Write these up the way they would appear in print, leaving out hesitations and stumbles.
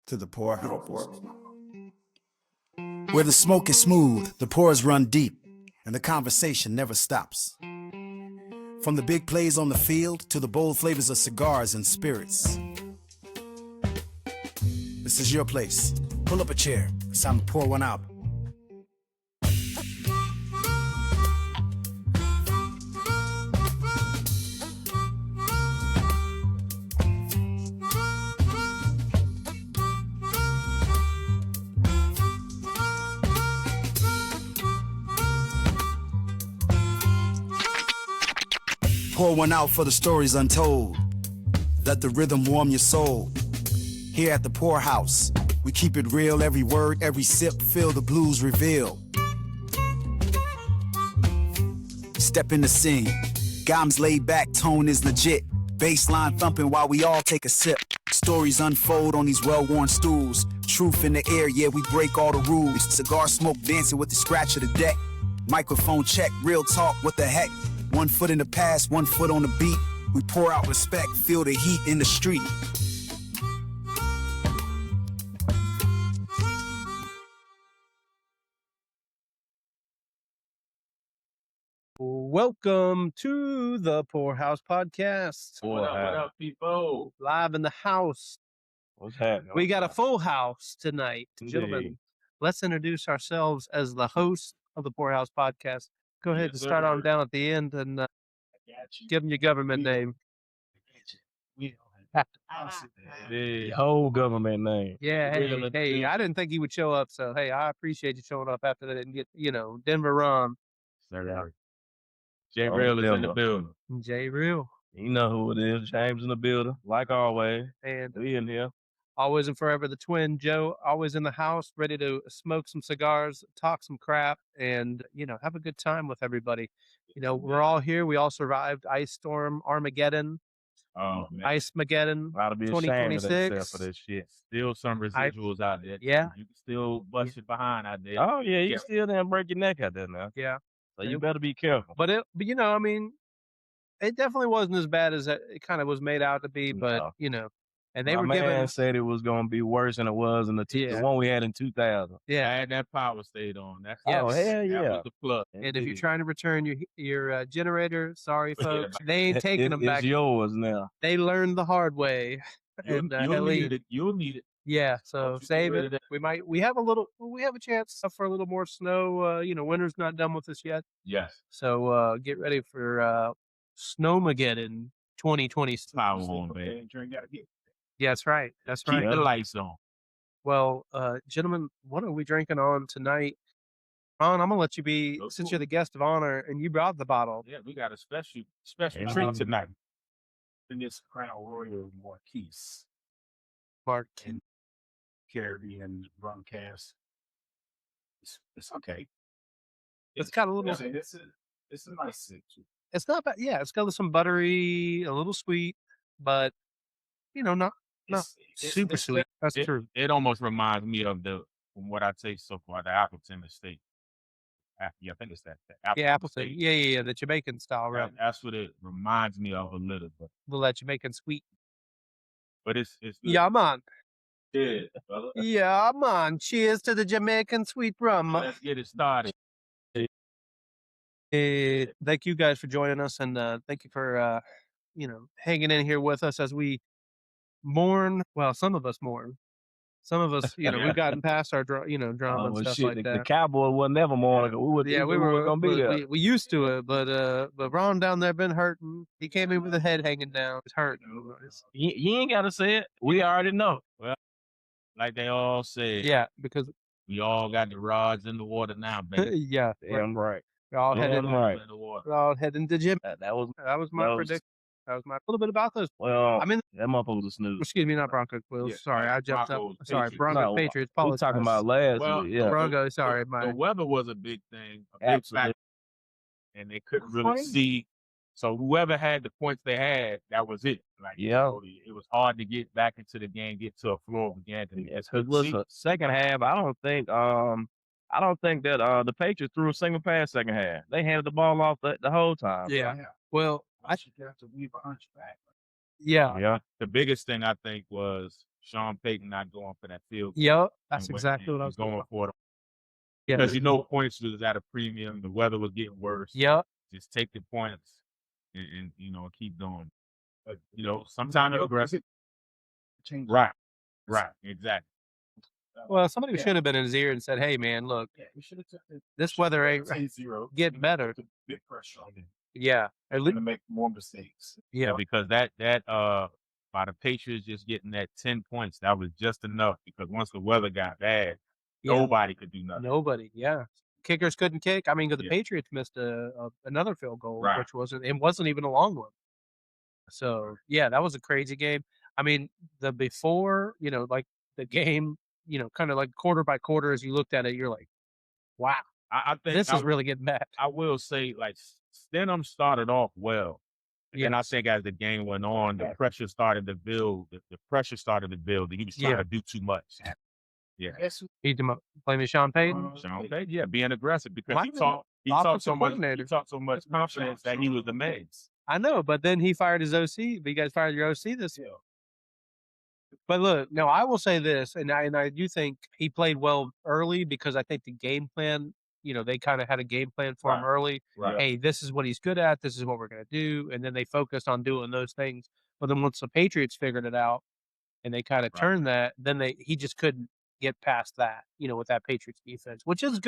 to the poorhouse, where the smoke is smooth, the pores run deep, and the conversation never stops. From the big plays on the field to the bold flavors of cigars and spirits. This is your place. Pull up a chair. It's time to pour one out. Pour one out for the stories untold. Let the rhythm warm your soul. Here at the Poorhouse, we keep it real. Every word, every sip, feel the blues reveal. Step in the scene. Gom's laid back, tone is legit. Bassline thumping while we all take a sip. Stories unfold on these well-worn stools. Truth in the air, yeah, we break all the rules. Cigar smoke dancing with the scratch of the deck. Microphone check, real talk, what the heck? 1 foot in the past, 1 foot on the beat. We pour out respect, feel the heat in the street. Welcome to the Poorhouse Podcast. What up, people? Live in the house. What's happening? We got a full house tonight. Indeed. Gentlemen, let's introduce ourselves as the host of the Poorhouse Podcast. Go ahead and start on down at the end and give them your government name. The whole government name. Yeah, hey, I didn't think he would show up, so hey, I appreciate you showing up after that and get, Denver Ron. J Real is in the building. J Real. You know who it is. James in the building, like always. And we in here. Always and forever the twin Joe, always in the house, ready to smoke some cigars, talk some crap, and, have a good time with everybody. We're all here. We all survived Ice Storm, Armageddon, Ice-mageddon, A lot of be ashamed of 2026. themselves for this shit. Still some residuals out there. Yeah. You can still bust your behind out there. Oh, yeah, you still there and break your neck out there now. Yeah. So you better be careful. But it definitely wasn't as bad as it kind of was made out to be, but, and they My were man giving. said it was going to be worse than it was in the one we had in 2000. Yeah. And that power stayed on. That's Yes. Oh, hell yeah. That was the plug. And if you're Indeed. trying to return your generator, sorry, folks, they ain't taking them back. It's yours now. They learned the hard way. And, You'll need it. You'll need it. Yeah, so Don't you save get rid it. of We have a chance for a little more snow. Winter's not done with us yet. Yes. So get ready for Snowmageddon 2020. Power on, man. Yeah, that's right. That's Keep right. the lights on. Well, gentlemen, what are we drinking on tonight? Ron, I'm gonna let you be, Oh, since cool. you're the guest of honor and you brought the bottle. Yeah, we got a special Amen. treat tonight. And this Crown Royal Marquise Mark. and Caribbean rum cast. It's okay. It's got a little. It's a nice scent. It's not bad. Yeah, it's got some buttery, a little sweet, but not super sweet. That's true. It almost reminds me of from what I taste so far, the Appleton Estate. Yeah, I think it's that. The Appleton. Estate. Yeah, the Jamaican style rum. That's what it reminds me of a little bit. Little that Jamaican sweet. But it's good. Yeah, man. Yeah, brother. Yeah, man. Cheers to the Jamaican sweet rum. Let's get it started. Thank you guys for joining us, and thank you for hanging in here with us as we mourn. Well, some of us mourn. Some of us, we've gotten past our drama and Well, stuff shit, like the that. Cowboy was never more. Yeah, we were were going to be there. We used to it, but Ron down there been hurting. He came in with the head hanging down. It's hurting. You ain't got to say it. We already know. Well, like they all say, Yeah, because we all got the rods in the water now, baby. yeah, Damn right. we're all headed. Damn right. In the water. We're all heading to gym. That was, That was my that was- prediction. That was a little bit about those. well, I mean, that motherfucker was a snooze. excuse me, not Broncos. Will. Yeah, Sorry, I jumped Broncos, up. Sorry, Patriots. Broncos, No, Patriots. We talking about last Well, week, yeah. Broncos. Sorry, The weather was a big thing, a big Absolutely. factor, and they couldn't really Crazy. see. So whoever had the points they had, that was it. Like, Yeah. it was hard to get back into the game, get to a flow of the game. Because listen, second half, I don't think that the Patriots threw a single pass second half. They handed the ball off the whole time. Yeah. Well, I should have to leave a hunchback. yeah. Yeah. The biggest thing I think was Sean Payton not going for that field goal. Yep, that's and exactly what I was going for it. Yeah. Because points was at a premium. The weather was getting worse. Yep. Just take the points and keep going. But, sometimes aggressive. Change. Right. Exactly. Well, somebody should have been in his ear and said, "Hey, man, look, We should have took it. this weather ain't 10-0. getting better." Big pressure on him. Yeah, at least To make more mistakes. yeah, Because that by the Patriots just getting that 10 points, that was just enough. Because once the weather got bad, yeah. nobody could do nothing. Nobody. Yeah, kickers couldn't kick. I mean, 'cause the Yeah. Patriots missed another field goal, Right. which wasn't even a long one. So yeah, that was a crazy game. I mean, the before, like the game, kind of like quarter by quarter as you looked at it, you're like, wow, I think this is really getting bad. I will say, like, Stenham started off well. And I Yes. think as the game went on, the pressure started to build. The pressure started to build. And he was trying Yeah. to do too much. Yeah. Yes. Blaming Sean Payton. Sean Payton, yeah, being aggressive because Why he not? talked so much. Coordinator. He talked so much confidence that he was the man. I know, but then he fired his OC. But you guys fired your OC this year. But look, now I will say this, and I do think he played well early because I think the game plan, they kind of had a game plan for him Right. early. Right. Hey, this is what he's good at. This is what we're going to do. And then they focused on doing those things. But then once the Patriots figured it out and they kind of Right. turned that, then he just couldn't get past that, with that Patriots defense, which is a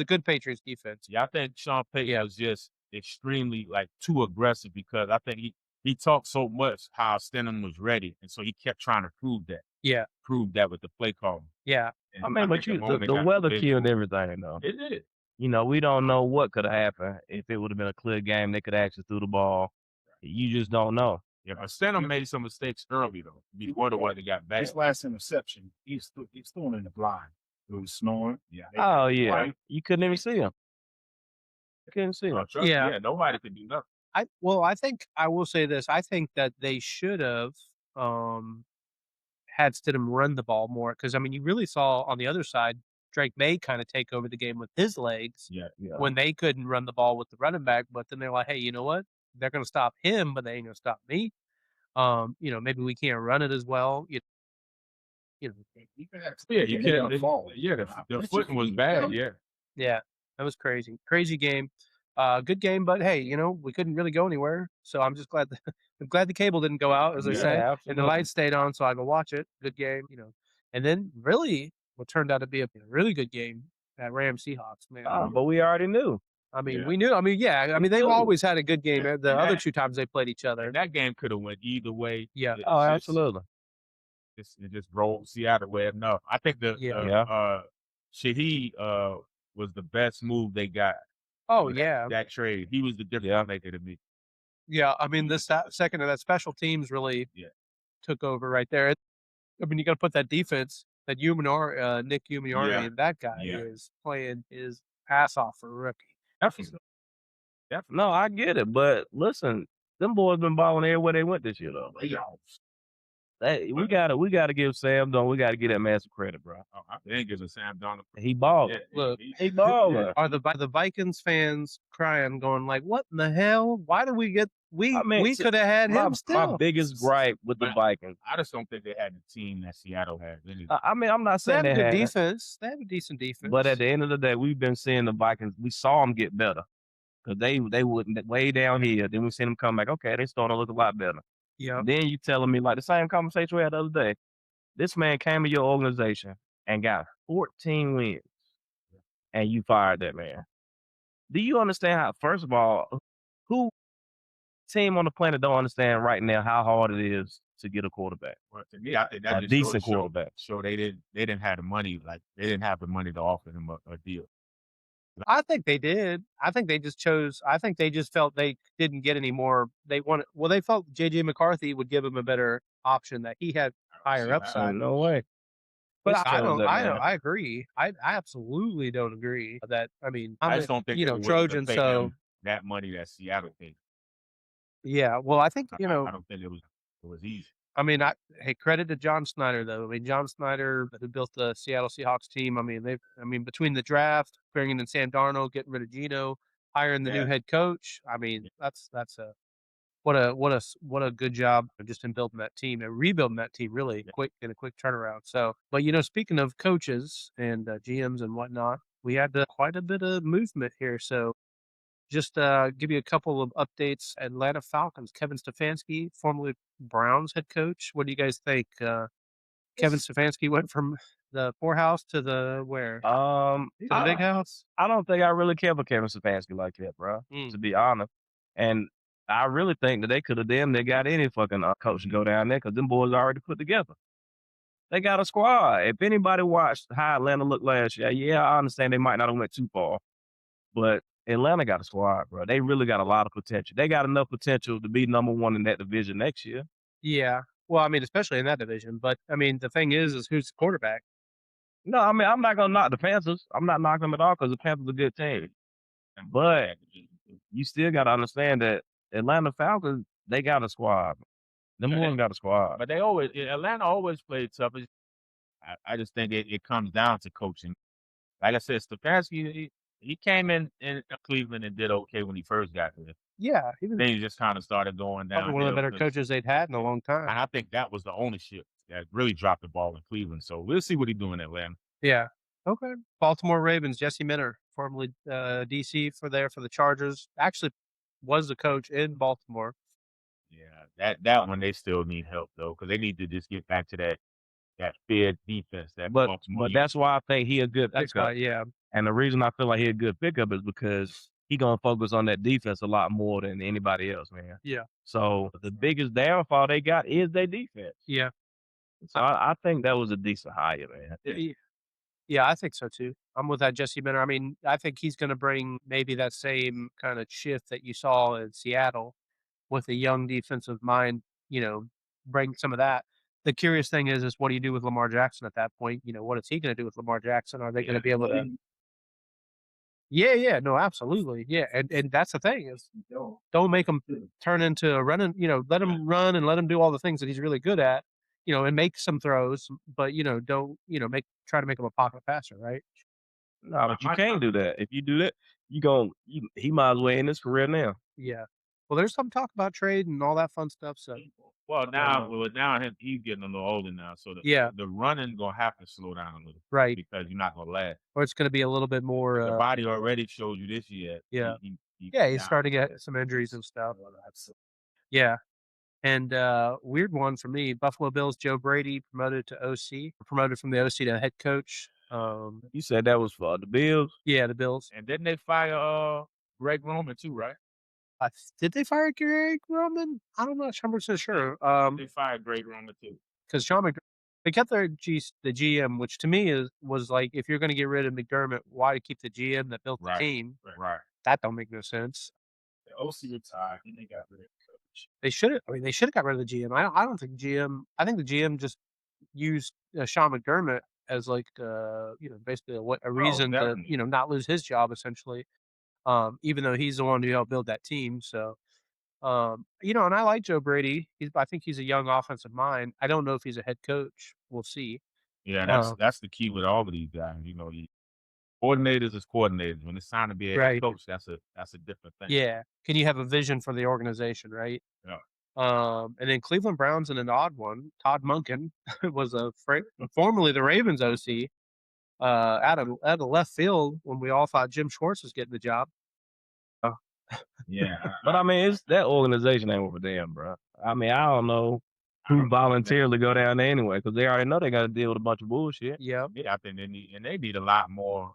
good Patriots defense. Yeah, I think Sean Payton was just extremely too aggressive because I think he talked so much how Stenham was ready, and so he kept trying to prove that. Yeah. Prove that with the play call. Yeah. And I mean, but think the weather killed everything, though. It did. We don't know what could have happened if it would have been a clear game. They could have actually threw the ball. You just don't know. Yeah, but Stenham made some mistakes early though before the weather got bad. His last interception, he's throwing in the blind. It was snoring. Yeah. Oh yeah, Right. you couldn't even see him. You couldn't see him. Trust me, Yeah. nobody could do nothing. I think I will say this. I think that they should have had Stidham run the ball more because I mean you really saw on the other side Drake May kind of take over the game with his legs Yeah. when they couldn't run the ball with the running back. But then they're like, hey, you know what? They're going to stop him, but they ain't going to stop me. Maybe we can't run it as well. Yeah, you can't fall. Yeah, the footing was bad. Yeah. Yeah, that was crazy. Crazy game. Good game, but hey, we couldn't really go anywhere. So I'm just glad I'm glad the cable didn't go out, as they Yeah, say, and the absolutely. lights stayed on, so I could watch it. Good game, And then really, what turned out to be a really good game, that Rams Seahawks, man. But we already knew. I mean, Yeah. we knew. I mean, yeah. I mean, they've always had a good game. The And other that- two times they played each other. And that game could have went either way. Yeah. It Oh, just- absolutely. It just rolled Seattle way enough. I think Yeah. Shaheed was the best move they got. Oh yeah, That trade. He was the difference maker to me. yeah. I mean, this second of that special teams really took over right there. I mean, you got to put that defense, that Nick Umaniori, Yeah. and that guy Yeah. is playing his ass off for a rookie. Definitely. No, I get it, but listen, them boys been balling everywhere they went this year, though. We gotta give Sam Don. We gotta give that man some credit, bro. Oh, I didn't give a Sam Donald. He balled. Yeah, Look, He balling. Are the Vikings fans crying, going like, "What in the hell? Why did we get we could have had him still?" My biggest gripe with the But- Vikings. I just don't think they had the team that Seattle had. I mean, I'm not They saying have a they good had, defense. They have a decent defense. but at the end of the day, we've been seeing the Vikings. We saw them get better because they wouldn't way down here. Then we seen them come back. Okay, they starting to look a lot better. yeah, Then you telling me like the same conversation we had the other day. This man came to your organization and got 14 wins, and you fired that man. Do you understand how? First of all, who team on the planet don't understand right now how hard it is to get a quarterback, Well, to me, I think that a just decent showed- quarterback? So they didn't have the money. Like they didn't have the money to offer him a deal. I think they did. I think they just chose. I think they just felt they didn't get any more. They wanted. Well, they felt JJ McCarthy would give him a better option, that he had higher upside. No way. But This I shows don't. that, I man. don't. I agree. I absolutely don't agree that. I mean, I just don't think you they know were willing to Trojan. pay So him that money that Seattle paid. yeah. Well, I think I don't think it was easy. I mean, hey, credit to John Snyder though. I mean, John Snyder, who built the Seattle Seahawks team. I mean, between the draft, bringing in Sam Darnold, getting rid of Geno, hiring the new Yeah. head coach. I mean, that's a what a good job just in building that team and rebuilding that team really quick in a quick turnaround. So, but speaking of coaches and GMs and whatnot, we had quite a bit of movement here. So, just give you a couple of updates. Atlanta Falcons, Kevin Stefanski, formerly Browns head coach. What do you guys think? Kevin Stefanski went from the poorhouse to the where? To the big house? I don't think I really care for Kevin Stefanski like that, bro. To be honest, and I really think that they could have damn near got any fucking coach to go down there because them boys already put together. They got a squad. If anybody watched how Atlanta looked last year, yeah, I understand they might not have went too far, but Atlanta got a squad, bro. They really got a lot of potential. They got enough potential to be number one in that division next year. Yeah. Well, I mean, especially in that division. But I mean, the thing is who's the quarterback? No, I mean, I'm not gonna knock the Panthers. I'm not knocking them at all because the Panthers are a good team. But you still got to understand that Atlanta Falcons, they got a squad. Them boys got a squad. But Atlanta always played tough. I just think it comes down to coaching. Like I said, Stefanski, he came in Cleveland and did okay when he first got there. Yeah, he was Things just kind of started going down. probably one of the better coaches they'd had in a long time. And I think that was the ownership that really dropped the ball in Cleveland. So we'll see what he do in Atlanta. Yeah. Okay. Baltimore Ravens, Jesse Minter, formerly DC for the Chargers, actually was the coach in Baltimore. Yeah, that one they still need help though, because they need to just get back to that fair defense. But that's why I think he a good That's pickup. why, yeah. And the reason I feel like he a good pickup is because he gonna focus on that defense a lot more than anybody else, man. Yeah. So the biggest downfall they got is their defense. Yeah. So I think that was a decent hire, man. Yeah, I think so too. I'm with that Jesse Minter. I mean, I think he's going to bring maybe that same kind of shift that you saw in Seattle with a young defensive mind, bring some of that. The curious thing is what do you do with Lamar Jackson at that point? What is he going to do with Lamar Jackson? Are they going to be able to? Yeah, no, absolutely. Yeah. And that's the thing is don't make him turn into a running, let him run and let him do all the things that he's really good at, and make some throws, but, don't, try to make him a pocket passer, right? No, but you can't do that. If you do that, he might as well end his career now. Yeah. Well, there's some talk about trade and all that fun stuff. So, now he's getting a little older now, so the running gonna have to slow down a little, right? Because you're not gonna last. Or it's gonna be a little bit more. The body already showed you this year. Yeah. He's starting to get some injuries and stuff. Yeah. And weird one for me, Buffalo Bills, Joe Brady promoted from the OC to head coach. You said that was for the Bills? Yeah, the Bills. And didn't they fire Greg Roman too, right? Did they fire Greg Roman? I'm not 100% sure. They fired Greg Roman too. Because Sean McDermott, they kept the GM, which to me was like, if you're going to get rid of McDermott, why keep the GM that built the team? Right. That don't make no sense. The OC retired and they got rid of the coach. They should have got rid of the GM. I don't think GM. I think the GM just used Sean McDermott as like basically a reason to not lose his job essentially. Even though he's the one who helped build that team. So, and I like Joe Brady. I think he's a young offensive mind. I don't know if he's a head coach. We'll see. Yeah, that's the key with all of these guys. The coordinators is coordinators. When it's time to be a head coach, that's a different thing. Yeah. Can you have a vision for the organization, right? Yeah. And then Cleveland Browns in an odd one. Todd Monken was formerly the Ravens OC. Out of left field when we all thought Jim Schwartz was getting the job. Yeah. But I mean, it's that organization ain't over them, bro. I mean, I don't know who voluntarily go down there anyway, because they already know they got to deal with a bunch of bullshit. Yeah. I think they need a lot more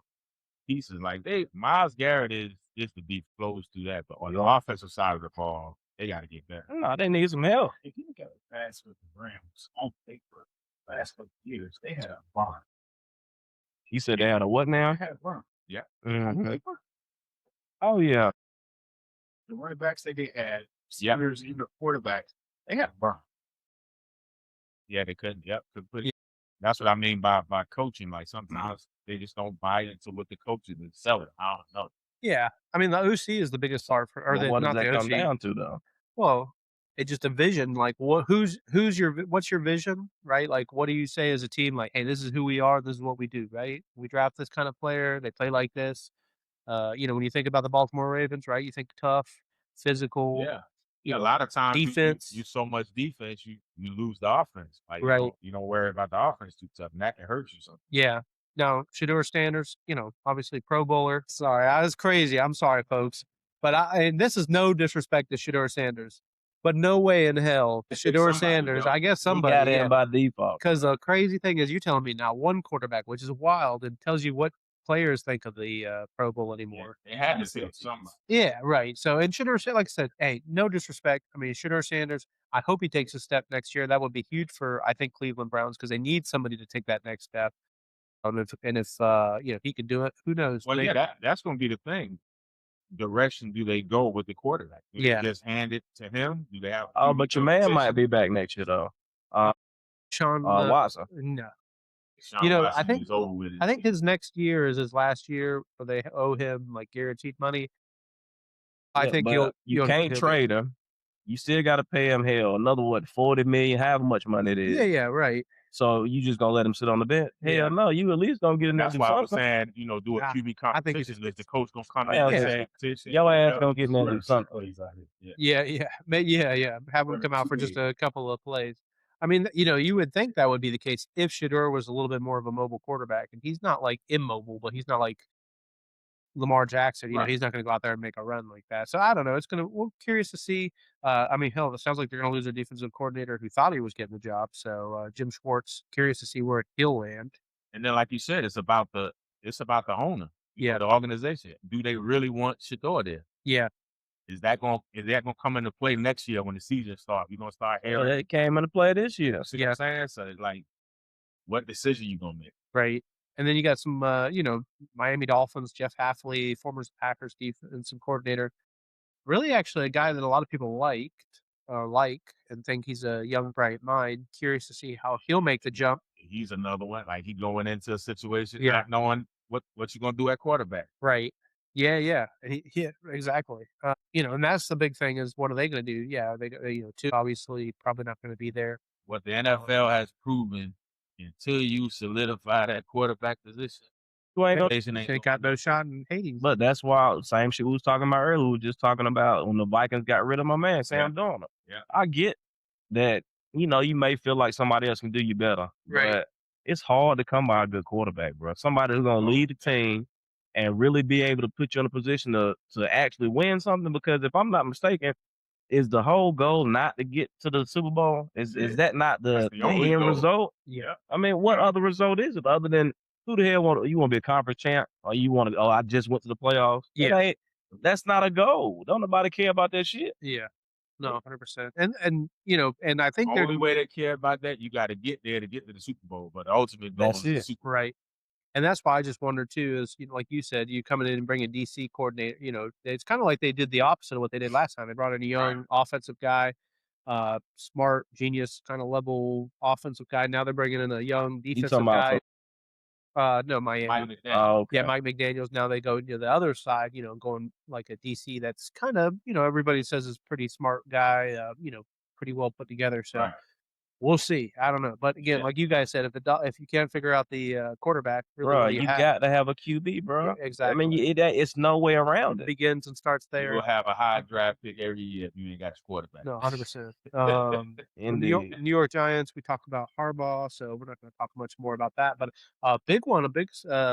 pieces. Like Myles Garrett is just to be close to that, but on the offensive side of the ball, they got to get better. No, they need some help. If you look at the past with the Rams on paper, last couple of years, they had a barn. You said they had a what now? They had a barn. Yeah. Mm-hmm. Oh yeah. The running backs they had, receivers, even the quarterbacks, they had a barn. Yeah, they couldn't. Yep. That's what I mean by coaching. Like sometimes they just don't buy into what the coaches is selling. I don't know. Yeah, I mean the OC is the biggest part what does that come down to though? Well, it's just a vision. Like what's your vision, right? Like what do you say as a team? Like, hey, this is who we are. This is what we do, right? We draft this kind of player. They play like this. When you think about the Baltimore Ravens, right? You think tough, physical. Yeah. a lot of times defense. you so much defense, you lose the offense. Like Right. you don't worry about the offense too tough, and that can hurt you. So Yeah. Now, Shador Sanders, obviously Pro Bowler. Sorry, I was crazy. I'm sorry, folks. But and this is no disrespect to Shador Sanders, but no way in hell Shador Sanders. I guess He got somebody. in by default. Because the crazy thing is, you're telling me now one quarterback, which is wild, and tells you what players think of the Pro Bowl anymore. they had to say something. Yeah, right. So, and Shador, like I said, hey, no disrespect. I mean, Shador Sanders, I hope he takes a step next year. That would be huge for, I think, Cleveland Browns, because they need somebody to take that next step. And if he can do it, who knows? Well, yeah, that's going to be the thing. Direction do they go with the quarterback? Do they just hand it to him? Do they have? Oh, but your man might be back next year though. Sean Watson. No. Sean Watson I think is over with it. I think his next year is his last year, where they owe him like guaranteed money. I think you can't trade him. You still got to pay him another $40 million, however much money it is. Yeah, right. So you just gonna let him sit on the bench? Hell no, you at least gonna get in there. That's why I was saying, do a QB competition. I think it's if the coach gonna come in Yeah. and say competition. Your ass gonna get in there and do something. Yeah. Have him come out for just a couple of plays. I mean, you would think that would be the case if Shador was a little bit more of a mobile quarterback, and he's not like immobile, but he's not like Lamar Jackson. He's not going to go out there and make a run like that. So I don't know. We're curious to see. I mean, hell, it sounds like they're going to lose their defensive coordinator who thought he was getting the job. So Jim Schwartz, curious to see where he'll land. And then, like you said, it's about the owner. The organization. Do they really want Shador there? Yeah. Is that going to come into play next year when the season starts? You're going to start airing. It came into play this year. See what I'm saying? So, like, what decision you going to make? Right. And then you got some, Miami Dolphins, Jeff Hafley, former Packers defensive coordinator. Really, actually, a guy that a lot of people like and think he's a young, bright mind. Curious to see how he'll make the jump. He's another one. Like, he going into a situation not knowing what you're going to do at quarterback. Right. Yeah. Exactly. And that's the big thing is, what are they going to do? Yeah, two obviously probably not going to be there. What the NFL has proven, until you solidify that quarterback position, you ain't got no shot in Hades. But that's why, same shit we was talking about earlier. We were just talking about when the Vikings got rid of my man, Sam Darnold. Yeah. I get that, you may feel like somebody else can do you better. Right. But it's hard to come by a good quarterback, bro. Somebody who's going to lead the team and really be able to put you in a position to actually win something. Because if I'm not mistaken, is the whole goal not to get to the Super Bowl? Is that not the end result? Yeah. I mean, what other result is it other than who the hell you want to be a conference champ, or you want to? Oh, I just went to the playoffs. Yeah, that's not a goal. Don't nobody care about that shit. Yeah, no, 100%. And and I think the only way they care about that, you got to get there to get to the Super Bowl. But ultimately, that's it. The Super Bowl. Right. And that's why I just wonder too, is like you said, you coming in and bring a DC coordinator. It's kind of like they did the opposite of what they did last time. They brought in a young offensive guy, smart, genius kind of level offensive guy. Now they're bringing in a young defensive guy. No, Miami. Okay. Yeah, Mike McDaniels. Now they go to the other side, going like a DC that's kind of, everybody says is pretty smart guy, pretty well put together. So we'll see. I don't know. But again, like you guys said, if you can't figure out the quarterback, really, bro, you got to have a QB, bro. Yeah, exactly. I mean, it's no way around it. Begins and starts there. You'll have a high draft pick every year if you ain't got your quarterback. No, 100%. New York Giants, we talked about Harbaugh, so we're not going to talk much more about that. But a big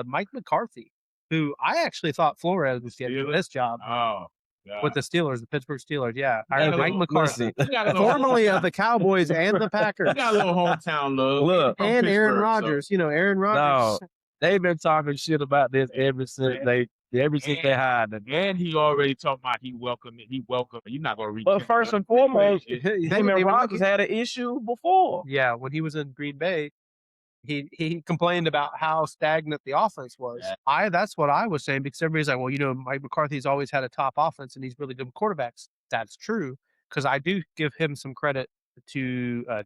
Mike McCarthy, who I actually thought Flores was getting this job. Oh. God. With the Steelers, the Pittsburgh Steelers, Mike McCarthy, formerly formerly of the Cowboys and the Packers. You got a little hometown love. Look, and Aaron Rodgers, Aaron Rodgers. No, they've been talking shit about this ever since they hired him. And he already talked about he welcomed. You're not gonna reach. But first and foremost, him and Rodgers had an issue before. Yeah, when he was in Green Bay, he complained about how stagnant the offense was. Yeah. That's what I was saying, because everybody's like, well, Mike McCarthy's always had a top offense and he's really good with quarterbacks. That's true, because I do give him some credit to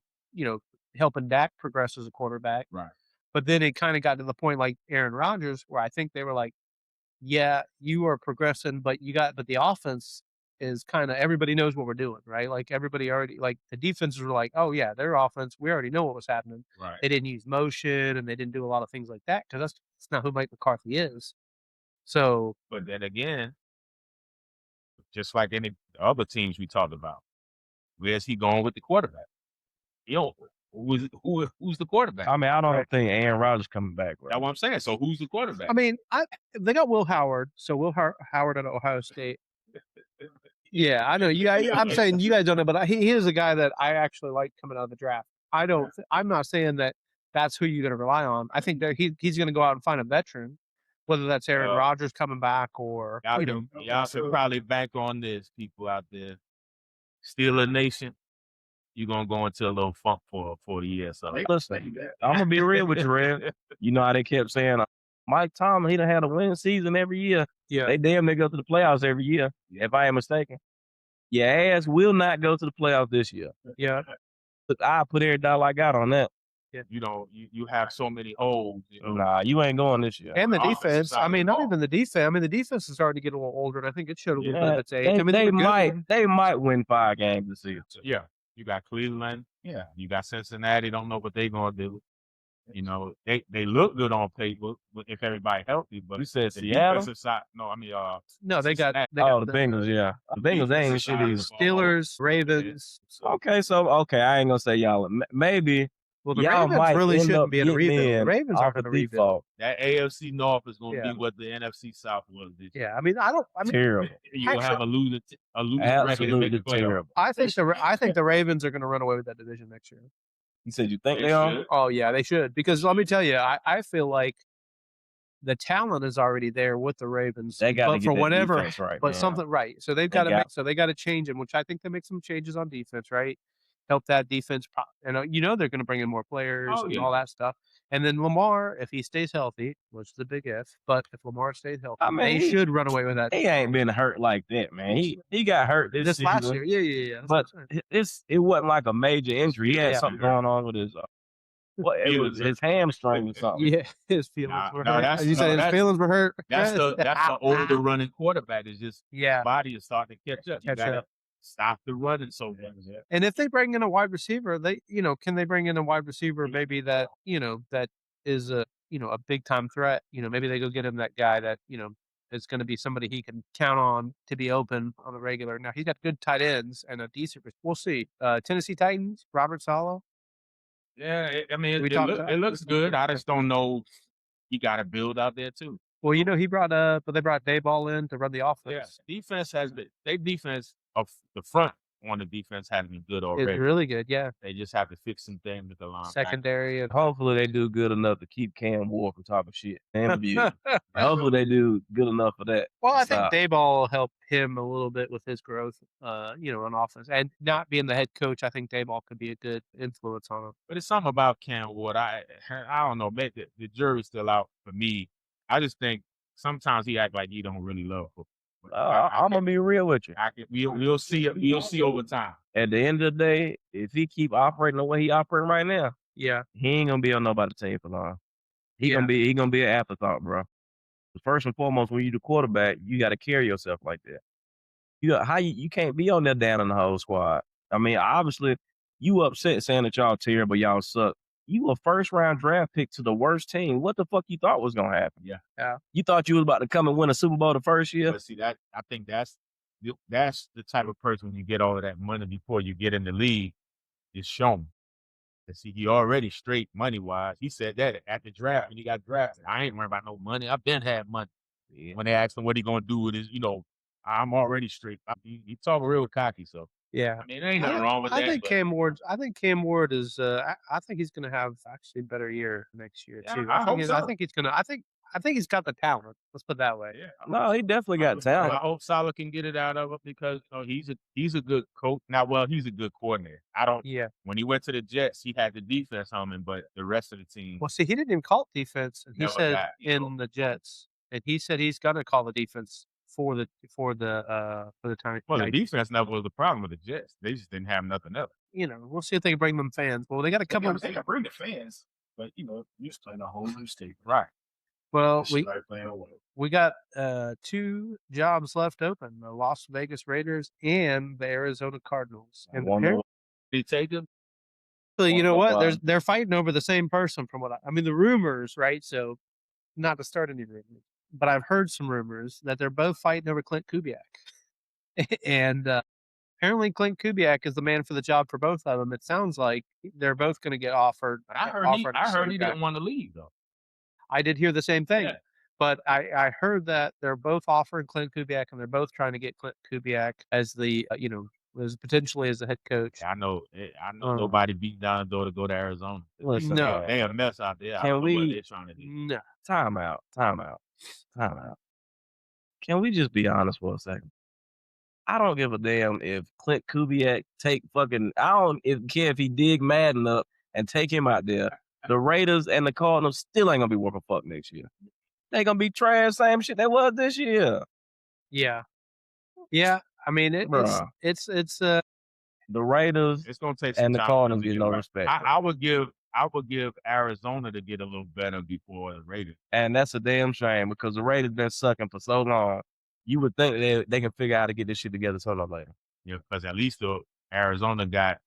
helping Dak progress as a quarterback. Right. But then it kind of got to the point like Aaron Rodgers, where I think they were like, yeah, you are progressing, but the offense is kind of, everybody knows what we're doing, right? Like everybody already, like the defenses were like, oh yeah, their offense, we already know what was happening. Right. They didn't use motion and they didn't do a lot of things like that, because that's not who Mike McCarthy is. So, but then again, just like any other teams we talked about, Where's he going with the quarterback? You know, who's the quarterback? I mean, I don't Right. think Aaron Rodgers coming back, bro. That's what I'm saying. So who's the quarterback? I mean, they got Will Howard, so Howard at Ohio State. Yeah, I know you guys. I'm saying you guys don't know, but he is a guy that I actually like coming out of the draft. I'm not saying that that's who you're going to rely on. I think that he's going to go out and find a veteran, whether that's Aaron Rodgers coming back or y'all should probably bank on this, people out there. Steeler Nation, you're gonna go into a little funk for a year or so. Listen, I'm gonna be real with you, Red. You know how they kept saying Mike Tomlin, he done had a win season every year. Yeah. They damn near go to the playoffs every year, if I ain't mistaken. Your ass will not go to the playoffs this year. Yeah. But I put every dollar I got on that. Yeah. You know, you have so many holes. Nah, you ain't going this year. And the Offensive defense. side I of mean, the not ball. even the defense. I mean, the defense is starting to get a little older, and I think it showed a little bit of Yeah, its age. I mean, they were good. they might win 5 games this season. Yeah, you got Cleveland. Yeah, you got Cincinnati. Don't know what they're gonna do. You know, they look good on paper if everybody healthy, but You said the Seattle? defensive side. No, I mean No, they got Oh, the Bengals, yeah. The Bengals they ain't shit either. Steelers, Ravens. Okay, I ain't gonna say y'all. Maybe Well, the y'all Ravens might really end shouldn't up be in a getting rebuild. The in Ravens off aren't a going to rebuild. default. That AFC North is going to Yeah. be what the NFC South was this year. Yeah, I mean, Terrible. You'll have a losing record. and Absolutely make the playoffs. terrible. I think the Ravens are going to run away with that division next year. You said you think They they are? should. Oh yeah, they should, because let me tell you, I feel like the talent is already there with the Ravens. They got to but get for that whatever, defense right, but man. something right. So they've They got to got- they got to change them, which I think they make some changes on defense, right? Help that defense, and they're going to bring in more players Oh, and yeah. all that stuff. And then Lamar, if he stays healthy, which is a big if, but if Lamar stays healthy, I mean, they should run away with that. He ain't been hurt like that, man. He got hurt this season. last year, yeah. That's what But I'm saying. it wasn't like a major injury. He had Yeah. something going on with his it was his hamstring or something. Yeah, his feelings Nah, were no, hurt. that's- You no, said his that's- feelings were hurt. That's the older running quarterback. Is just Yeah. body is starting to catch up. You Catch gotta up. stop the running so much. And if they bring in a wide receiver, can they bring in a wide receiver maybe that is a big time threat? Maybe they go get him that guy that, is going to be somebody he can count on to be open on the regular. Now he's got good tight ends and a decent. We'll see. Tennessee Titans, Robert Saleh. Yeah, it talked about- looks good. I just don't know. You got to build out there too. Well, he brought they brought Dayball in to run the offense. Yeah, defense has been. Their defense of the front on the defense has been good already. It's really good. Yeah. They just have to fix some things with the line. Secondary and Hopefully they do good enough to keep Cam Ward from talking shit. Interview. Hopefully they do good enough for that. Well, I think Stop. Dayball will help him a little bit with his growth, on offense. And not being the head coach, I think Dayball could be a good influence on him. But it's something about Cam Ward. I don't know. Maybe the jury's still out for me. I just think sometimes he act like he don't really love football. But I'm gonna be real with you. We'll see. We'll see over time. At the end of the day, if he keep operating the way he operating right now, Yeah. he ain't gonna be on nobody's team for long. He gonna be an afterthought, bro. First and foremost, when you the quarterback, you got to carry yourself like that. You can't be on there down in the whole squad. I mean, obviously, you upset saying that y'all terrible, y'all suck. You a first round draft pick to the worst team. What the fuck you thought was gonna happen? Yeah. You thought you was about to come and win a Super Bowl the first year? But see that I think that's the type of person when you get all of that money before you get in the league, is shown. And see, he already straight money wise. He said that at the draft when he got drafted. I ain't worried about no money. I've been had money. Yeah. When they asked him what he gonna do with his, I'm already straight. He talking real cocky, so Yeah. I mean, there ain't nothing wrong with I that. think but- Cam Ward is. I think he's going to have actually a better year next year Yeah, too. I hope I so. think he's going to. I think he's got the talent. Let's put it that way. Yeah, No, he definitely got I talent. hope Salah can get it out of it because he's a good coach. Now, well, he's a good coordinator. Yeah. When he went to the Jets, he had the defense humming, but the rest of the team. Well, see, he didn't even call it defense, and he Never said got, in the Jets, and he said he's going to call the defense for the time. Well, the defense never was the problem with the Jets. They just didn't have nothing else. We'll see if they can bring them fans. Well, they got a couple. They can bring the fans, but you're just playing a whole new state. Right. Well, We playing away. we got 2 jobs left open: the Las Vegas Raiders and the Arizona Cardinals. And Wonder- Did he take him? apparently, you know wonder what? why. They're fighting over the same person. From what I mean, the rumors, right? So, not to start any rumors, but I've heard some rumors that they're both fighting over Clint Kubiak, and Apparently, Clint Kubiak is the man for the job for both of them. It sounds like they're both going to get offered. But I heard offered he didn't want to leave though. I did hear the same thing, Yeah. but I heard that they're both offering Clint Kubiak, and they're both trying to get Clint Kubiak as the as potentially as the head coach. I know nobody beat down the door to go to Arizona. Listen, No. They a mess out there. I Can don't know what we- they're trying to do. No. time out. Can we just be honest for a second? I don't give a damn if Clint Kubiak take fucking. I don't care if he dig Madden up and take him out there. The Raiders and the Cardinals still ain't gonna be worth a fuck next year. They gonna be trash, same shit they was this year. Yeah. I mean, it's The Raiders It's gonna take some and the time. Cardinals get no respect. I would give Arizona to get a little better before the Raiders. And that's a damn shame because the Raiders been sucking for so long. You would think they can figure out how to get this shit together sooner or later. Yeah, because at least the Arizona got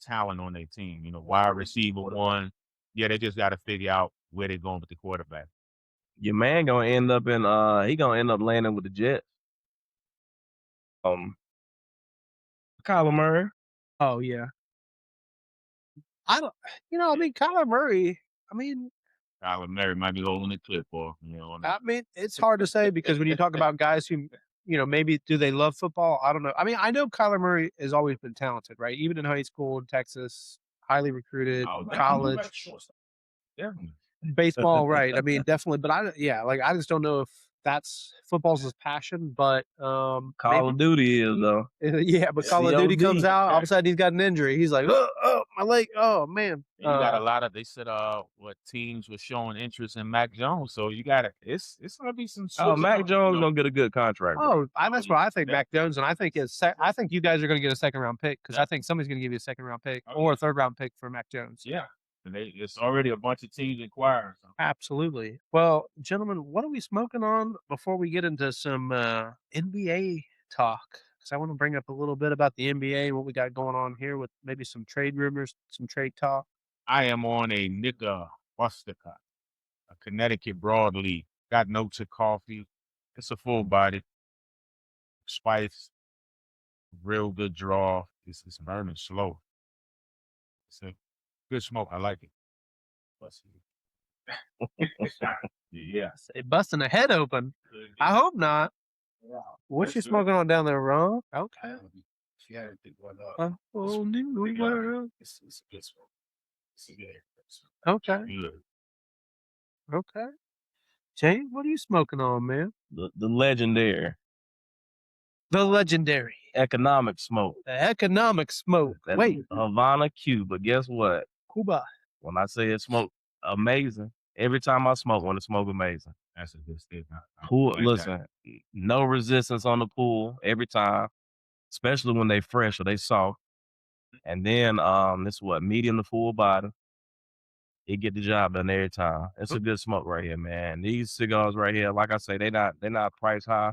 talent on their team. Wide receiver one. Yeah, they just got to figure out where they're going with the quarterback. Your man gonna end up landing with the Jets. Kyler Murray. Oh yeah. I don't. I mean, Kyler Murray. I mean, Kyler Murray might be holding the clipboard. I mean, it's hard to say because when you talk about guys who, maybe do they love football? I don't know. I mean, I know Kyler Murray has always been talented, right? Even in high school in Texas, highly recruited, college, Yeah. baseball, right? I mean, definitely. But I just don't know if that's football's his passion. But Call of Duty is though. yeah, but Call of Duty COD. comes out, all of a sudden he's got an injury. He's like, oh my leg, oh man. You got a lot of. They said what teams were showing interest in Mac Jones, so you got it. It's gonna be some. Mac Jones gonna get a good contract. Oh, that's what I think. Mac Jones, and I think I think you guys are going to get a second round pick because I think somebody's going to give you a second round pick or a third round pick for Mac Jones. Yeah, and it's already a bunch of teams inquiring. So. Absolutely. Well, gentlemen, what are we smoking on before we get into some NBA talk? Because I want to bring up a little bit about the NBA and what we got going on here with maybe some trade rumors, some trade talk. I am on a Nika Bustica, a Connecticut broadleaf. Got notes of coffee. It's a full body. Spice. Real good draw. It's burning slow. It's a good smoke. I like it. Yeah. Say busting a head open. I hope not. What you smoking on down there, Ron? Okay. She had to pick one up. A whole new world. It's a good smoke. It's a good Okay. Good. Okay. James, what are you smoking on, man? The legendary The legendary economic smoke. the economic smoke. That's Wait, Havana, Cuba. Guess what? Cuba. When I say it smoke amazing, every time I smoke, when it smoke amazing. That's a good statement. Pool, like that. listen, no resistance on the pool every time, especially when they fresh or they soft. And then this is what medium to full body. It get the job done every time. It's a good smoke right here, man. These cigars right here, like I say, they're not price high,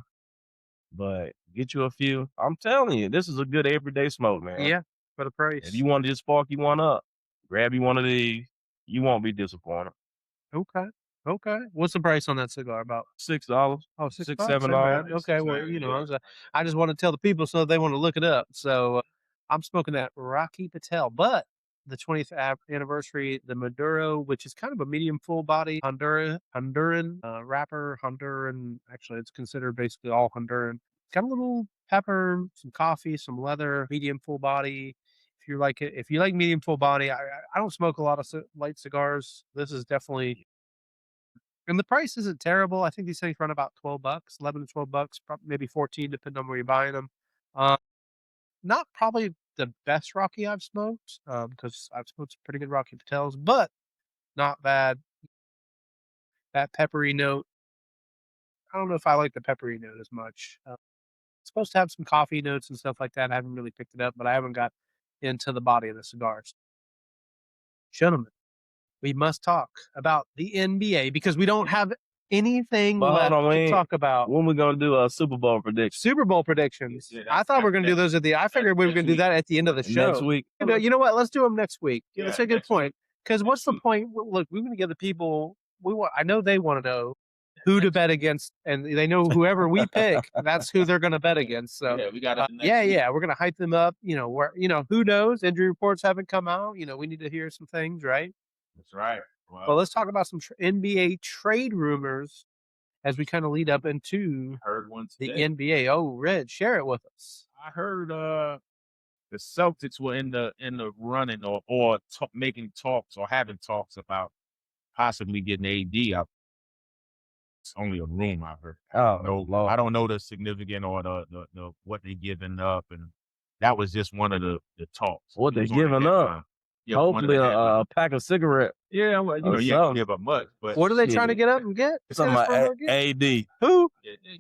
but get you a few. I'm telling you, this is a good everyday smoke, man. Yeah, for the price. If you want to just spark you one up, grab you one of these. You won't be disappointed. Okay. Okay. What's the price on that cigar? About $6. $6, $6, ain't $7. bad. Okay, well, I just want to tell the people so they want to look it up. So I'm smoking that Rocky Patel, but the 20th anniversary, the Maduro, which is kind of a medium full body Honduran wrapper. Honduran, actually, it's considered basically all Honduran. It's got a little pepper, some coffee, some leather, medium full body. If you like medium full body, I don't smoke a lot of light cigars. This is definitely, and the price isn't terrible. I think these things run about $12, $11 to $12, maybe 14, depending on where you're buying them. Not probably the best Rocky I've smoked, because I've smoked some pretty good Rocky Patels, but not bad. That peppery note, I don't know if I like the peppery note as much. It's supposed to have some coffee notes and stuff like that. I haven't really picked it up, but I haven't got into the body of the cigars. Gentlemen, we must talk about the NBA because we don't have anything But left hold on, to talk about. When we gonna do a Super Bowl prediction? Super Bowl predictions. Yeah, I thought we were going to do those I figured we were going to do that at the end of the show. Next week. You know what? Let's do them next week. Yeah, That's a good next week. point. Because what's the point? Look, we're going to give the people. I know they want to know who to bet against, and they know whoever we pick, that's who they're going to bet against. So Yeah, we got it. yeah, we're going to hype them up. Who knows? Injury reports haven't come out. We need to hear some things, right? That's right. Well, let's talk about some NBA trade rumors as we kind of lead up into heard one the today. NBA. Oh, Red, share it with us. I heard the Celtics were in the running or making talks or having talks about possibly getting AD out. It's only a rumor I heard. Oh, I don't know the significant or the what they giving up, and that was just one of the talks. What It they was on the giving headline. up? Yeah, one of Hopefully the a headlines. pack of cigarettes. Yeah, well, or you can't something. give up much, but What are they trying to shit. get up and get? Talking Say this about one more again. AD. Who?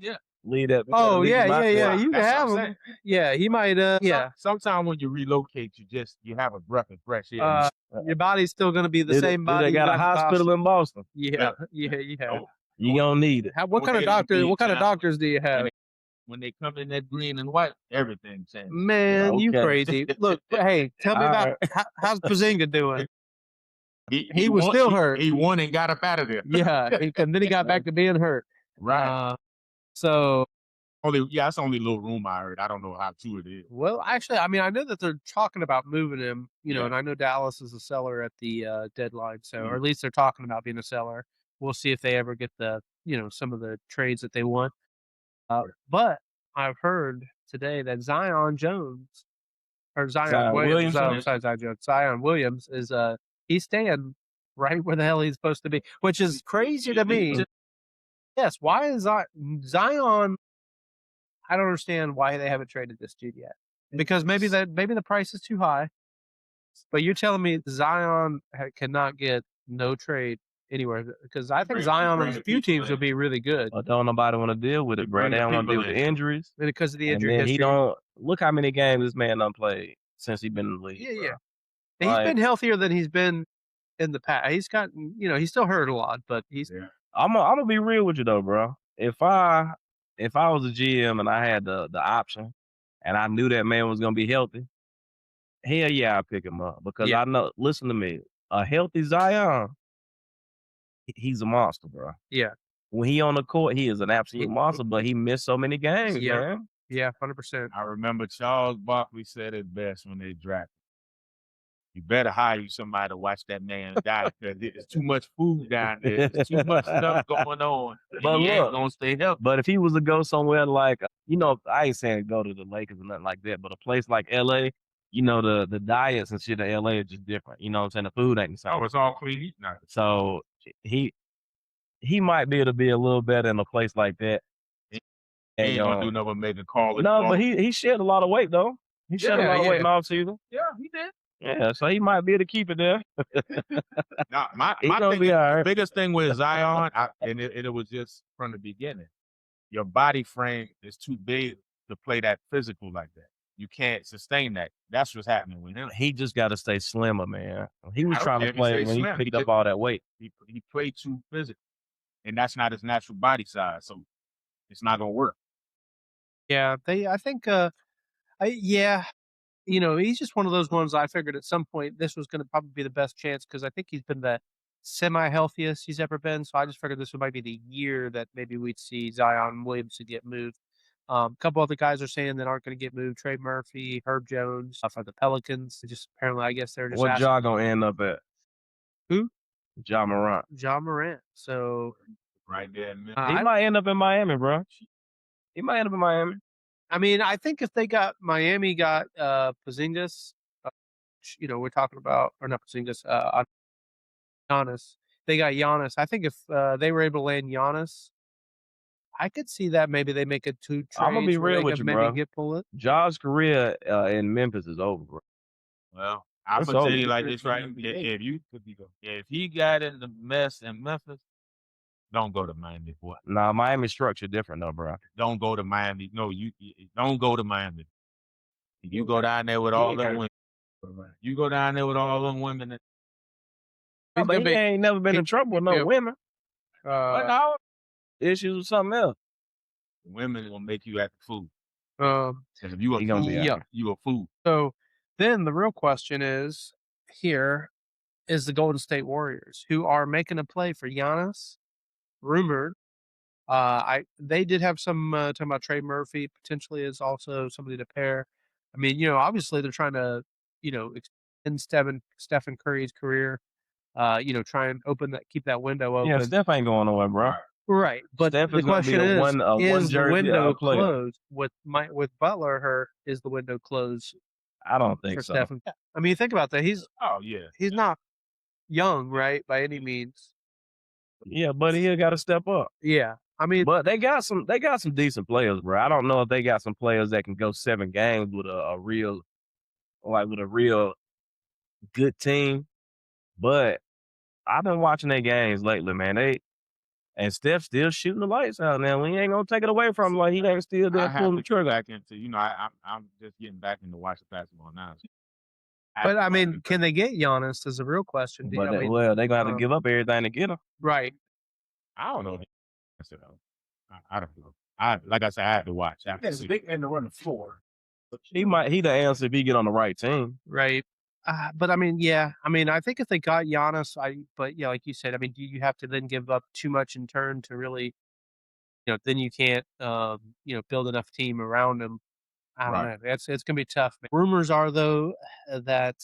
yeah. Leave that. Oh, leave him out there. yeah. You can That's what have I'm him. saying. Yeah, he might. Yeah. Sometimes when you relocate, you have a breath of fresh air. Your body's still going to be the Do same they body. got you a got in hospital in Boston? Yeah. Oh, You gonna need it. What kind of doctor? What kind of doctors do you have? when they come in that green and white, everything changes. Man, you Okay. crazy. Look, hey, tell me All about how's Pozinga doing? He was won, still hurt. He won and got up out of there. Yeah, and then he got back to being hurt. Right. So, It's only a little rumor I heard. I don't know how true it is. well, actually, I mean, I know that they're talking about moving him, Yeah. and I know Dallas is a seller at the deadline. So, or at least they're talking about being a seller. We'll see if they ever get the, some of the trades that they want. But I've heard today that Zion Williams is he's staying right where the hell he's supposed to be, which is crazy to me. Yes, why is Zion? I don't understand why they haven't traded this dude yet. Because maybe the price is too high. But you're telling me Zion cannot get no trade anywhere, because I think Zion and a few teams would be really good. But don't nobody want to deal with it, bro. They don't want to deal with the injuries. Because of the And injury then he history. don't look how many games this man done played since he been in the league. Yeah. Bro. He's been healthier than he's been in the past. He's gotten, he's still hurt a lot, but he's. Yeah. I'm gonna be real with you though, bro. If I was a GM and I had the option and I knew that man was gonna be healthy, hell yeah, I'll pick him up, because I know. Listen to me, a healthy Zion, he's a monster, bro. Yeah. When he on the court, he is an absolute monster. But he missed so many games, man. Yeah, 100%. I remember Charles Barkley said it best when they drafted. You better hire somebody to watch that man die, because there's too much food down there. There's too much stuff going on. But he ain't look, gonna stay healthy. But if he was to go somewhere like, I ain't saying go to the Lakers or nothing like that, but a place like LA, the diets and shit in LA are just different. You know what I'm saying? The food ain't the same. Oh, it's all clean eating now. So he might be able to be a little better in a place like that. He ain't gonna do nothing but make a call. No, but he shed a lot of weight though. He shed a lot of weight in off season. Yeah, he did. Yeah, so he might be able to keep it there. Now, my biggest thing with Zion, and it was just from the beginning, your body frame is too big to play that physical like that. You can't sustain that. That's what's happening with him. He just got to stay slimmer, man. He was trying to play when he picked up all that weight. He played too physical, and that's not his natural body size, so it's not gonna work. Yeah, I think, he's just one of those ones. I figured at some point this was going to probably be the best chance, because I think he's been the semi-healthiest he's ever been. So I just figured this might be the year that maybe we'd see Zion Williamson get moved. A couple other guys are saying that aren't going to get moved: Trey Murphy, Herb Jones for the Pelicans. Just apparently, I guess they're just. What Ja gonna end up at? Who? Ja Morant. Ja Morant. So right there, he might end up in Miami, bro. He might end up in Miami. I mean, I think if they got Miami got Porzingis, we're talking about, or not Porzingis, Giannis. They got Giannis. I think if they were able to land Giannis, I could see that maybe they make a 2 trades. I'm gonna be real with you, bro. Pull it. Ja's career in Memphis is over, bro. Well, I'm gonna tell you like this, right? If he got in the mess in Memphis, don't go to Miami, boy. Nah, Miami's structure different though, bro. Don't go to Miami. No, you don't go to Miami. You go down there with all them women. You go down there with all them women. But he ain't never been in trouble with no women. Issues with something else. Women will make you act a fool. If you a fool, you a fool. So then the real question is the Golden State Warriors, who are making a play for Giannis, rumored, They did have some talking about Trey Murphy potentially is also somebody to pair. I mean, obviously they're trying to, extend Stephen Curry's career. Try and keep that window Yeah, open. Steph ain't going nowhere, bro. Right, but Steph the is gonna be question a one is the jersey window player. closed with Butler hurt? Is the window closed I don't think for so. Stephen? I mean, think about that. He's yeah. not young, right, by any means. Yeah, but he got to step up. Yeah, I mean, But they got some decent players, bro. I don't know if they got some players that can go 7 games with a real good team. But I've been watching their games lately, man. And Steph's still shooting the lights out now. We ain't gonna take it away from him. Like, he ain't still I there have pulling to the trigger. get back into, I'm just getting back into watching basketball now. but I mean, can they get Giannis is a real question. But they're gonna have to give up everything to get him. Right. I don't know. I don't know. Like I said, I have to watch. I have to That's see. big man to run the floor. He the answer if he get on the right team. Right. But I mean, yeah. I mean, I think if they got Giannis, like you said, I mean, do you have to then give up too much in turn to really, then you can't, build enough team around him. I don't know. It's gonna be tough. Rumors are though that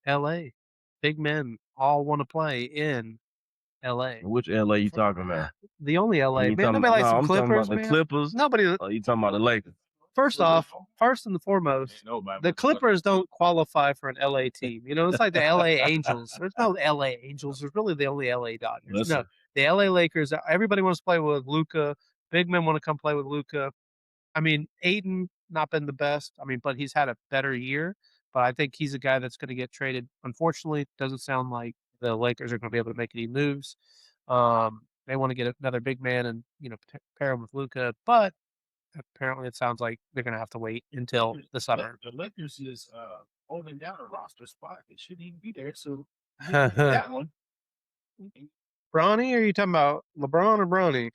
L.A. big men all want to play in L.A. Which LA you talking about? The only L.A. You Man, talking nobody likes no, some I'm talking Clippers, about the man. Clippers. Nobody. Or you talking about the Lakers? First and foremost, Nobody the wants to- Clippers don't qualify for an LA team. It's like the LA Angels. There's no LA Angels. There's really the only LA Dodgers. Listen. No, the LA Lakers. Everybody wants to play with Luka. Big men want to come play with Luka. I mean, Aiden not been the best. I mean, but he's had a better year. But I think he's a guy that's going to get traded. Unfortunately, doesn't sound like the Lakers are going to be able to make any moves. They want to get another big man and pair him with Luka, but apparently it sounds like they're going to have to wait until the summer. The Lakers is holding down a roster spot. It shouldn't even be there. So that one. Bronny, or are you talking about LeBron or Bronny?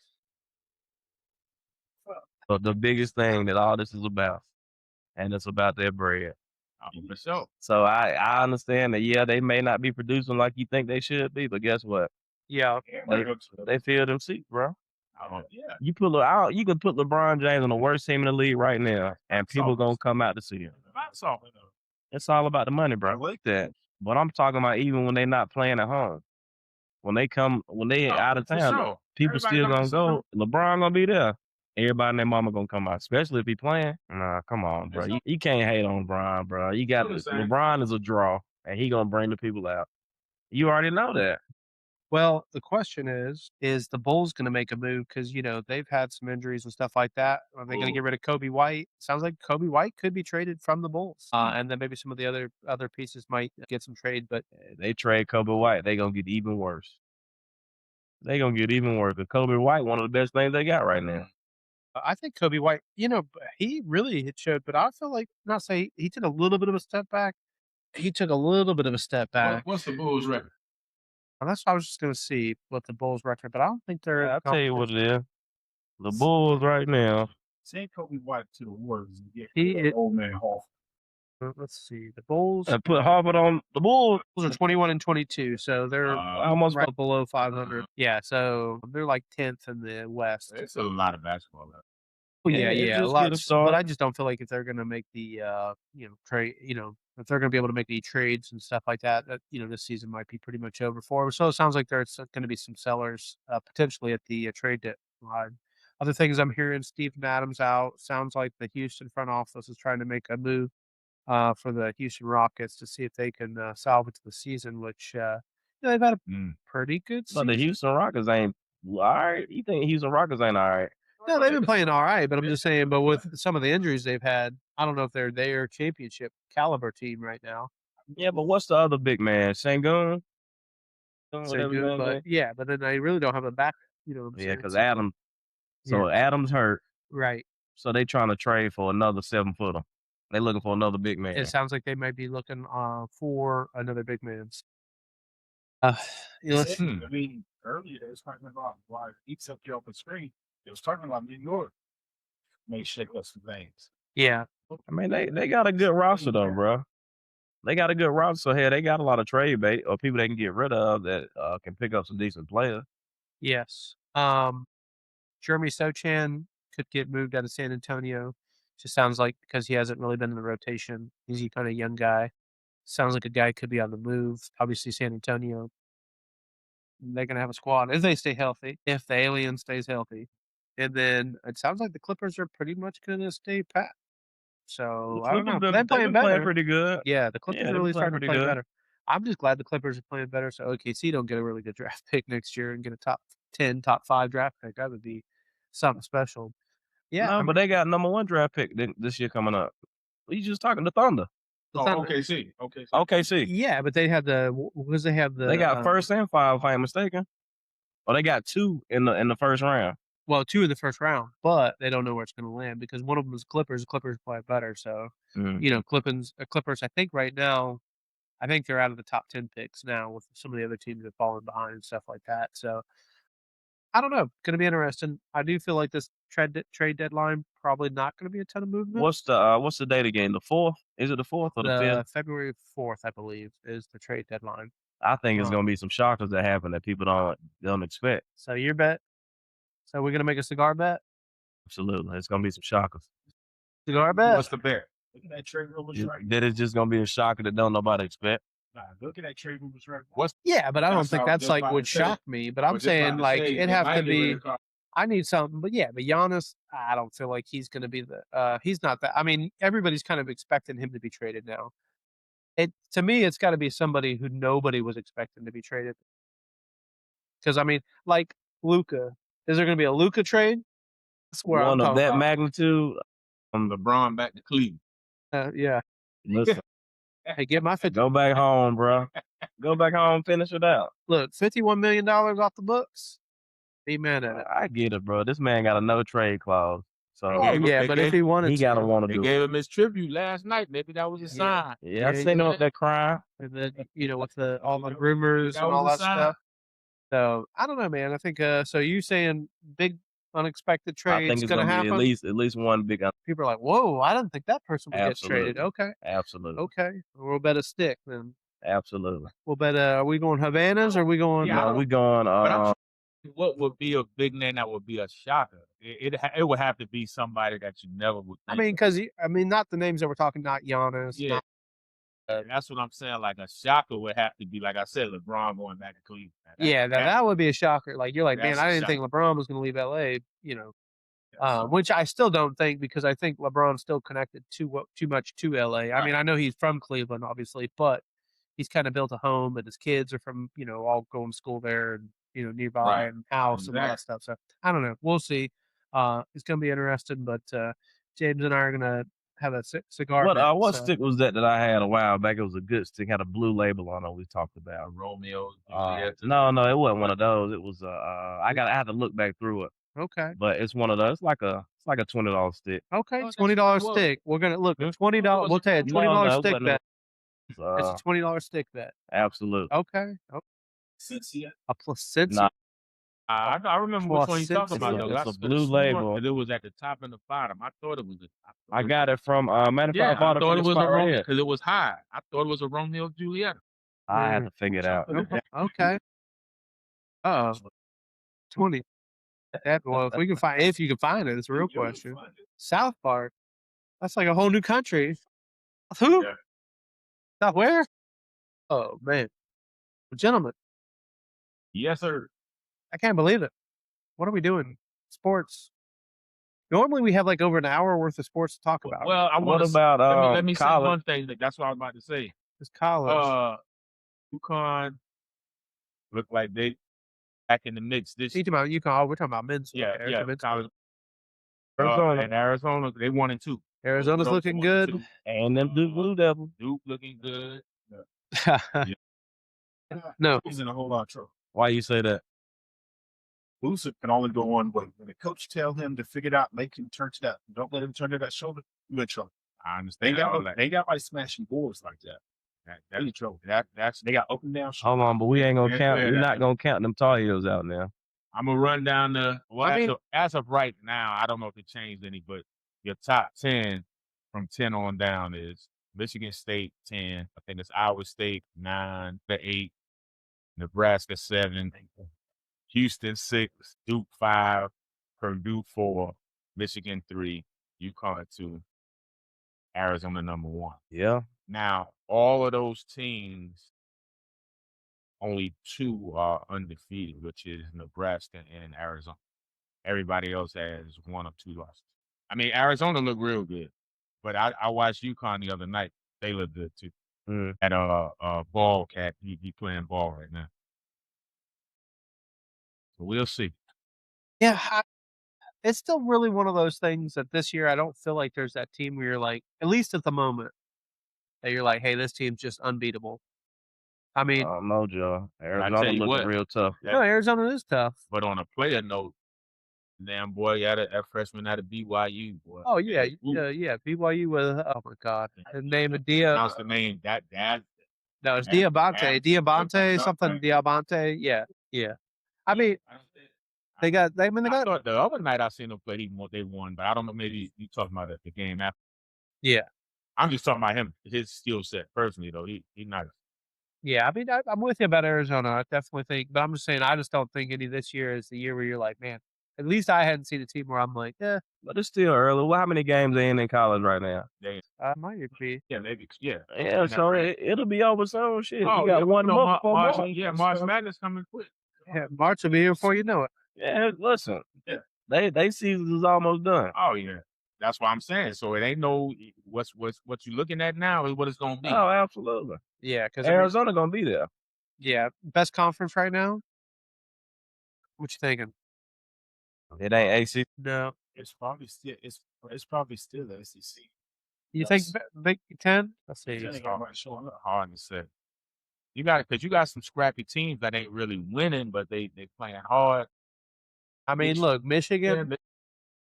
So the biggest thing that all this is about, and it's about their bread. For sure. So I understand that, yeah, they may not be producing like you think they should be, but guess what? Yeah. They fill them seats, bro. Yeah. You can put LeBron James on the worst team in the league right now, and people gonna come out to see him. It's all about the money, bro. I like that. But I'm talking about even when they not playing at home. When they out of town, sure. people Everybody still gonna gonna go. LeBron gonna be there. Everybody and their mama gonna come out, especially if he playing. Nah, come on, bro. You can't hate on LeBron, bro. LeBron is a draw, and he gonna bring the people out. You already know that. Well, the question is the Bulls going to make a move? Because, they've had some injuries and stuff like that. Are they going to get rid of Kobe White? Sounds like Kobe White could be traded from the Bulls. And then maybe some of the other pieces might get some trade. But They trade Kobe White, they gonna get even worse. They gonna get even worse. Because Kobe White, one of the best things they got right now. I think Kobe White, he really showed, but I feel like, not say he took a little bit of a step back. He took a little bit of a step back. What's the Bulls record? And that's what I was just going to see what the Bulls record, but I don't think they're. I'll tell you what it is. The Bulls right now. Send Kobe White to the Warriors and get He is- old man Hall. Let's see. The Bulls And put Harvard on the Bulls. are 21 and 22, so they're Almost right below 500. Yeah, so they're like 10th in the West. It's a lot of basketball left. Well, Yeah, yeah, a just lot. get 'em But started. I just don't feel like if they're going to make the trade, if they're going to be able to make the trades and stuff like that, this season might be pretty much over for them. So it sounds like there's going to be some sellers potentially at the trade deadline. Other things I'm hearing: Steven Adams out. Sounds like the Houston front office is trying to make a move for the Houston Rockets to see if they can salvage the season, which they've had a pretty good But season. the Houston Rockets ain't all right. You think Houston Rockets ain't all right? No, they've been playing all right, but I'm just saying. But with some of the injuries they've had, I don't know if they're their championship caliber team right now. Yeah, but what's the other big man? Sengun? Sengun, but then they really don't have a back. You know what I'm Yeah, saying? because So- Adams. So Adams hurt. right. So they trying to trade for another 7-footer. They looking for another big man. It sounds like they might be looking for another big man. I mean, earlier they was talking about why he took you off the screen. They was talking about New York may shake up some things. Yeah. I mean, they got a good roster though, bro. They got a good roster. So hey, they got a lot of trade bait or people they can get rid of that can pick up some decent players. Yes. Jeremy Sochan could get moved out of San Antonio. Just sounds like because he hasn't really been in the rotation. He's a kind of young guy. Sounds like a guy could be on the move. Obviously, San Antonio, they're gonna have a squad if they stay healthy. If the alien stays healthy, and then it sounds like the Clippers are pretty much gonna stay pat. So I don't know. They're playing better. pretty good. Yeah, the Clippers Yeah, are they've really been playing starting to pretty play good. better. I'm just glad the Clippers are playing better, so OKC don't get a really good draft pick next year and get a top 10, top 5 draft pick. That would be something special. Yeah, No, but they got number 1 draft pick this year coming up. You just talking the Thunder. the Oh, Thunder. OKC. OKC. Yeah, but they have because they have the They got first and 5, if I ain't mistaken. Or they got 2 in the first round. well, 2 in the first round, but they don't know where it's going to land because one of them is Clippers. The Clippers play better, so you know, Clippers. I think right now, I think they're out of the top 10 picks now with some of the other teams that have fallen behind and stuff like that. So I don't know. Going to be interesting. I do feel like this trade deadline probably not going to be a ton of movement. What's the date again? The 4th? Is it the 4th or the 5th? February 4th, I believe, is the trade deadline. I think it's gonna be some shockers that happen that people don't expect. So your bet. So we're gonna make a cigar bet. Absolutely, it's gonna be some shockers. Cigar bet. What's the bet? Look at that trade rumors right. That it's just gonna be a shocker that don't nobody expect. Nah, look at that trade rumors right. Yeah, but I don't That's think what I was that's just like about would to say. shock me. But I'm was just saying about to like say, it'd they have might to get rid be. of Carl. I need something, but yeah, but Giannis, I don't feel like he's gonna be the. He's not that. I mean, everybody's kind of expecting him to be traded now. To me, it's got to be somebody who nobody was expecting to be traded. Because I mean, like Luka, is there gonna be a Luka trade? That's where I'm One of talking that about. magnitude. LeBron back to Cleveland. Yeah. Listen, Hey, get my 50. go back home, bro. Go back home, finish it out. Look, $51 million off the books. Be mad at it. I get it, bro. This man got a no trade clause, so Oh yeah, but if he wanted he to, gotta want to They do gave it. him his tribute last night. Maybe that was a sign. Yeah, I Yeah, seen him up there crying. and then with all the rumors That and all was that a sign. stuff. So I don't know, man. I think so. You saying big unexpected I trade think is it's going to gonna be happen? at least one big. People are like, "Whoa, I didn't think that person would get traded." Absolutely. Okay, Absolutely, okay. We'll bet a stick then. absolutely. We'll bet. Are we going Havanas or are we going? Yeah, No, we going. But I'm what would be a big name that would be a shocker? It would have to be somebody that you never would I think. mean, because not the names that we're talking. Not Giannis. Yeah. That's what I'm saying. Like a shocker would have to be, like I said, LeBron going back to Cleveland. That would be a shocker. Like you're like, man, That's I a didn't think LeBron was going to leave LA. Which I still don't think because I think LeBron's still connected too much to LA. I mean, I know he's from Cleveland, obviously, but he's kind of built a home, and his kids are from all going to school there and nearby Right. and house and all that stuff. So I don't know. We'll see. It's going to be interesting, but James and I are going to have a cigar. What stick was that I had a while back? It was a good stick, had a blue label on it. We talked about Romeo. No, it wasn't one of those. It was I had to look back through it. Okay. But it's one of those. It's like a $20 stick. Okay, Oh, that's $20 what it stick. We're gonna look Hmm? $20. We'll take a No, $20 it stick wasn't bet. It's It's a $20 stick bet. absolutely. Okay. A placenta. Nah, I remember which one you talking about. It's Though. a I could've blue sworn label. that it was at the top and the bottom. I thought it was. I got it from matter of Yeah, fact, I bought I it thought from it the was a spot right Romeo here. because it was high. I thought it was a Romeo Juliet. I had to figure it out. Okay. 20. Well, if you can find it, it's a real question. South Park. That's like a whole new country. Who? Yeah. South where? Oh man, gentlemen, Yes, sir. I can't believe it. What are we doing? Sports. Normally we have like over an hour worth of sports to talk about. Well, I What want to. about Let me say college? one thing. That's what I was about to say. It's college. UConn look like they back in the mix this You talking about UConn? We're talking about men's. Yeah, okay, yeah. men's. College. Arizona. And Arizona, they 1-2. Arizona's Those looking 1-2. good. And them Duke Blue Devils. Duke looking good. No. He's in a whole lot of trouble. Why you say that? Booster can only go one way. When the coach tell him to figure it out, make him turn it out. Don't let him turn to that shoulder. You in trouble. I They understand. got all that. they got like smashing boards like that. They in trouble. That's. They got up and down. Hold on, but we ain't gonna Yeah, count. yeah, We're that- not gonna count them Tar Heels out now. I'm gonna run down the. Well, I mean- as of right now, I don't know if it changed any, but your top 10 from 10 on down is Michigan State 10. I think it's Iowa State 9 to 8, Nebraska 7, Houston 6, Duke 5, Purdue 4, Michigan 3, UConn 2, Arizona number 1. Yeah. Now, all of those teams, only 2 are undefeated, which is Nebraska and Arizona. Everybody else has 1 or 2 losses. I mean, Arizona looked real good, but I watched UConn the other night. They look good too. Mm. At ball cat, he playing ball right now. So we'll see. Yeah, it's still really one of those things that this year I don't feel like there's that team where you're like, at least at the moment, that you're like, hey, this team's just unbeatable. I I mean, don't know, Joe. tell Arizona you looking what, real tough. no, Arizona is tough. But on a player note, damn boy, that freshman out of BYU, boy. Oh yeah, Ooh. yeah. BYU with oh my god, the name of Dia. Pronounce the name that. No, it's Yeah, Diabate. Diabate, something Diabate. Yeah. I mean, they got. I thought the other night I seen them play, they won, but I don't know. Maybe you talking about the game after. Yeah. I'm just talking about him, his skill set personally though. He nice. Yeah, I mean, I'm with you about Arizona. I definitely think, but I'm just saying, I just don't think any this year is the year where you're like, man. At least I hadn't seen a team where I'm like, But it's still early. Well, how many games they in college right now? might be. Yeah, maybe. Yeah. Yeah, so it'll be over soon. Shit, Oh, you got 1 month for March. March. Yeah, March Madness coming quick. Yeah, March will be here before you know it. Yeah, listen. Yeah. They season is almost done. Oh yeah, that's what I'm saying. So it ain't no what you looking at now is what it's gonna be. Oh, absolutely. Yeah, because Arizona gonna be there. yeah, best conference right now. What you thinking? It ain't AC. No, It's probably still the SEC. you think Big Ten? Let's see. It's hard to say. You got some scrappy teams that ain't really winning, but they playing hard. I mean, look, Michigan,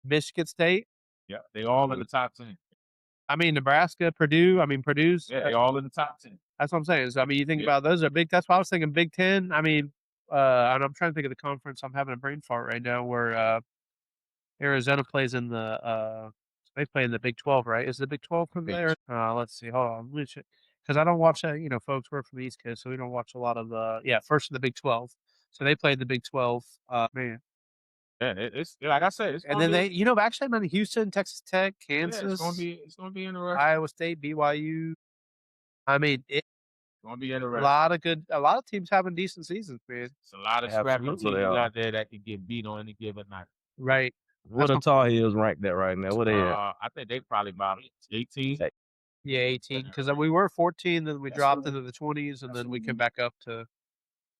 Michigan State. Yeah, they all in the top 10. I mean, Nebraska, Purdue. I mean, Purdue's. Yeah, they all in the top 10. That's what I'm saying. So I mean, you think about those are big. That's why I was thinking Big Ten. I mean, and I'm trying to think of the conference. I'm having a brain fart right now. Where Arizona plays in the they play in the Big 12, right? Is the Big 12 from there? Let's see. Hold on, because I don't watch that. You know, folks, we're from the East Coast, so we don't watch a lot of first in the Big 12. So they played the Big 12. Man. Yeah, it's like I said. And then they, actually, I'm in Houston, Texas Tech, Kansas. Yeah, it's gonna be interesting. Iowa State, BYU. I mean, it's gonna be interesting. A lot of teams having decent seasons, man. It's a lot of scrappy teams out there that can get beat on any given night. Right. What the Tar Heels ranked at right now? What they at? I think they probably about 18. Yeah, 18. Because we were 14, then we dropped into the 20s, and then we came back up to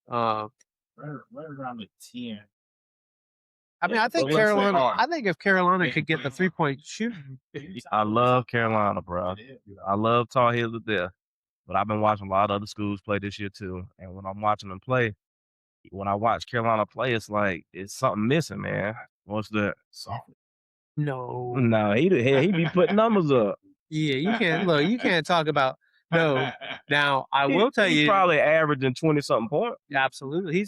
right around the 10. I mean, I think Carolina. I think if Carolina could get the 3-point shooting, I love Carolina, bro. I love Tar Heels to death, but I've been watching a lot of other schools play this year too. And when I'm watching them play, when I watch Carolina play, it's like it's something missing, man. What's that? No, he be putting numbers up. Yeah, you can't look. You can't talk about no. Now I will tell you, he's probably averaging 20-something points. Absolutely,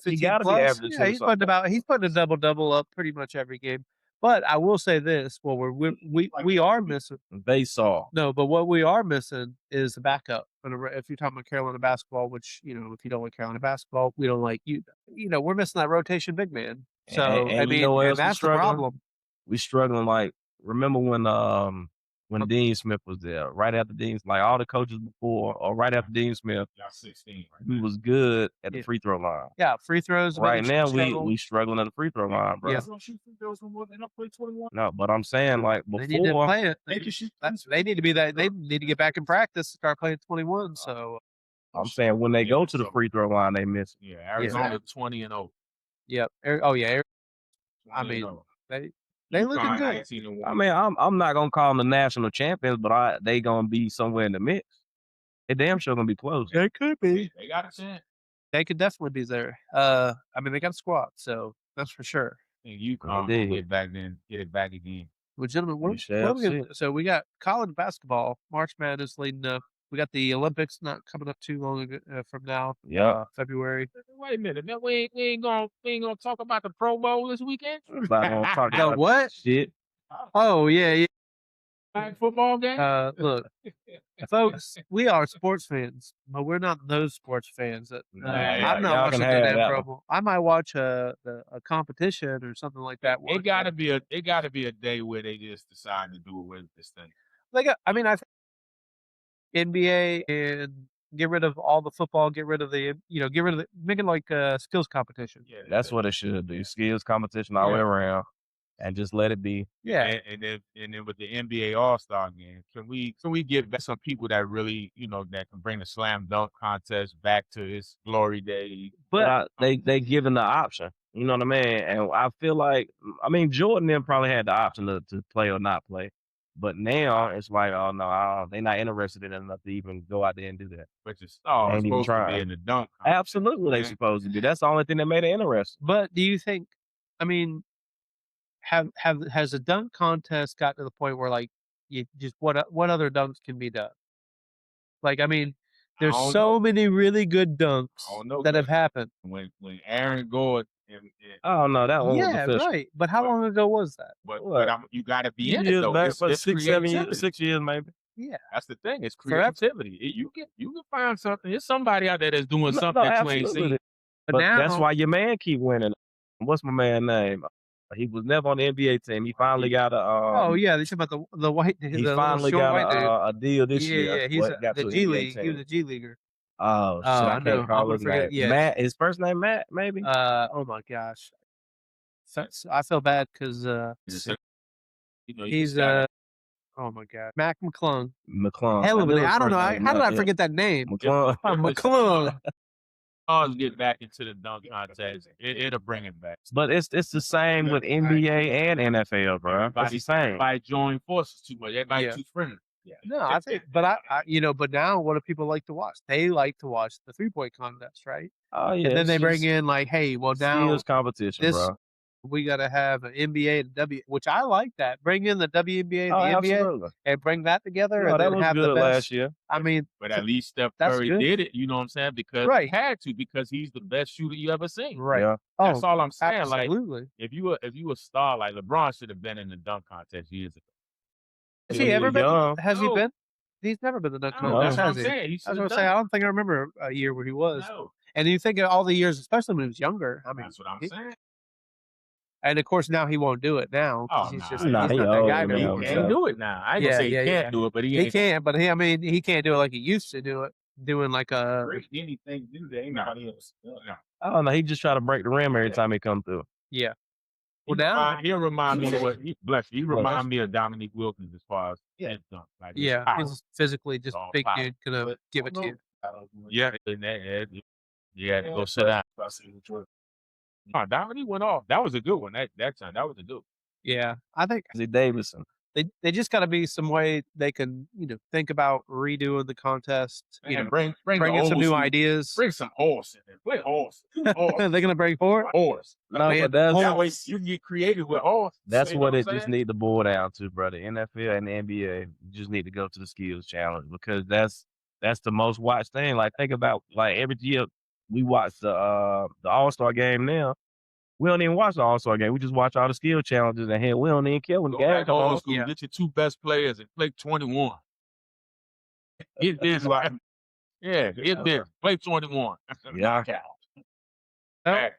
he got to be averaging. Yeah, he's putting a double up pretty much every game. But I will say this: well, we are missing. They saw but what we are missing is the backup. If you're talking about Carolina basketball, which if you don't like Carolina basketball, we don't like you. We're missing that rotation big man. So and I mean, and that's the problem. We struggling. Like remember when Dean Smith was there, right after Dean, like all the coaches before, or right after Dean Smith, 16. He was good at the free throw line. Yeah, free throws. Right now, we struggling at the free throw line, bro. Yeah. No, but I'm saying like before they need to play it. They need to be that. They need to get back in practice, start playing 21. So I'm saying when they go to the free throw line, they miss. Yeah, Arizona 20-0. Yep. Oh yeah. I mean, they looking good. I mean, I'm not gonna call them the national champions, but they gonna be somewhere in the mix. They damn sure gonna be close. They could be. They got a chance. They could definitely be there. I mean, they got a squad, so that's for sure. And you can get it back again. Well, gentlemen, so we got college basketball. March Madness leading up. We got the Olympics not coming up too long from now. Yeah, February. Wait a minute. Now we ain't gonna talk about the Pro Bowl this weekend. Not gonna talk about what shit. Oh yeah. Flag football game? Look, folks, we are sports fans, but we're not those sports fans. That I'm not y'all watching can the have damn that Pro one. Bowl. I might watch a competition or something like that. It gotta be a day where they just decide to do away with this thing. Like I mean, I think NBA and get rid of all the football, get rid of the make it like a skills competition. Yeah, That's what it should be. Skills competition all the way around, and just let it be. Yeah, and then with the NBA All-Star game, can we get back some people that really that can bring the slam dunk contest back to its glory days? But they given the option. You know what I mean? And I feel like Jordan then probably had the option to play or not play. But now it's like, oh no, they're not interested in enough to even go out there and do that. But the star Ain't is even supposed to be trying. in the dunk contest. Absolutely, they supposed to be. That's the only thing that made it interesting. but do you think? I mean, has the dunk contest got to the point where like you just what other dunks can be done? Like, I mean, there's don't so know. many really good dunks don't know, that have happened. When Aaron Gordon and Oh no, that one was Yeah, official. right. But how long ago was that? but What? you got to be in it Years though. back, It's for 6, 7 years, creativity. 6 years maybe. Yeah. That's the thing. It's Forever. creativity. You can find something. There's somebody out there that's doing No, something that you ain't absolutely. seen. But that's now- why your man keep winning. What's my man's name? He was never on the NBA team. He finally got a. Oh yeah, they talk about the white. He the finally short white dude. got a deal this year. Yeah, he's Got the to an G NBA League. He team. was a G leaguer. Oh shit! I I know. can't I'm call gonna his forget- name. yeah. Matt. His first name Matt, maybe. Oh my gosh. I feel bad because he's oh my god, Mac McClung. McClung. Hell of a knew name. his I don't first know. name, How did I yeah. forget that name? McClung. McClung. Stars get back into the dunk contest. It'll bring it back. But it's the same with NBA and NFL, bro. It's the same. Everybody join forces too much. Everybody Yeah. too friendly. Yeah. No, I think, but I but now what do people like to watch? They like to watch the 3-point contest, right? Oh yeah. And then it's they bring just in like, hey, well now skills competition, this bro. we got to have an NBA and W, which I like that. Bring in the WNBA and Oh, the NBA absolutely. and bring that together, No, and that then was have the good best. last year. I mean, But at least Steph That's Curry good. did it. You know what I'm saying? Because Right. he had to, because he's the best shooter you ever seen. right? Yeah. That's Oh, all I'm saying. Like absolutely. if you a star, like LeBron should have been in the dunk contest years ago. Has Yeah, he he ever was been? young. Has he No. been? He's never been the dunk No, contest, that's what I'm has he? saying. He I was should gonna have say, I done. don't think I remember a year where he was. No, And you think of all the years, especially when he was younger. I mean, that's what I'm he- saying. and of course now he won't do it now. 'cause Oh, he's nah, just nah, he's he not that old guy now, no He more. so. can't do it now. I ain't gonna Yeah, say he yeah, can't yeah. do it, but He can't, but he can't do it like he used to do it. Doing like a anything do that. Anybody else? No. Oh no, he just try to break the rim every time he come through. yeah. Well, now He'll remind me of what bless you. He Bless. remind me of Dominique Wilkins as far as his dunk. Like his yeah, power. he's physically just All big power. dude gonna give it to you. Yeah, and yeah, go sit down. No, Dominique went off. That was a good one. That time, that was a good one. Yeah, I think Is it Davidson? they just got to be some way they can think about redoing the contest. Man, bring Bring the in some old new school- ideas. Bring some horse in there. Play horse. They're gonna bring forward. Horse. No, Man, but that's That way you can get creative with horse. that's You know what it I'm just saying? need to boil down to, brother. NFL and the NBA just need to go to the skills challenge because that's the most watched thing. Like think about like every year we watch the All-Star game now. We don't even watch the All-Star game. We just watch all the skill challenges and hell, we don't even care when the Go game back to comes old on. school. Yeah. Get your two best players and play 21. Get this like, yeah, get this. Play 21. Yeah. Knockout. Well, Back.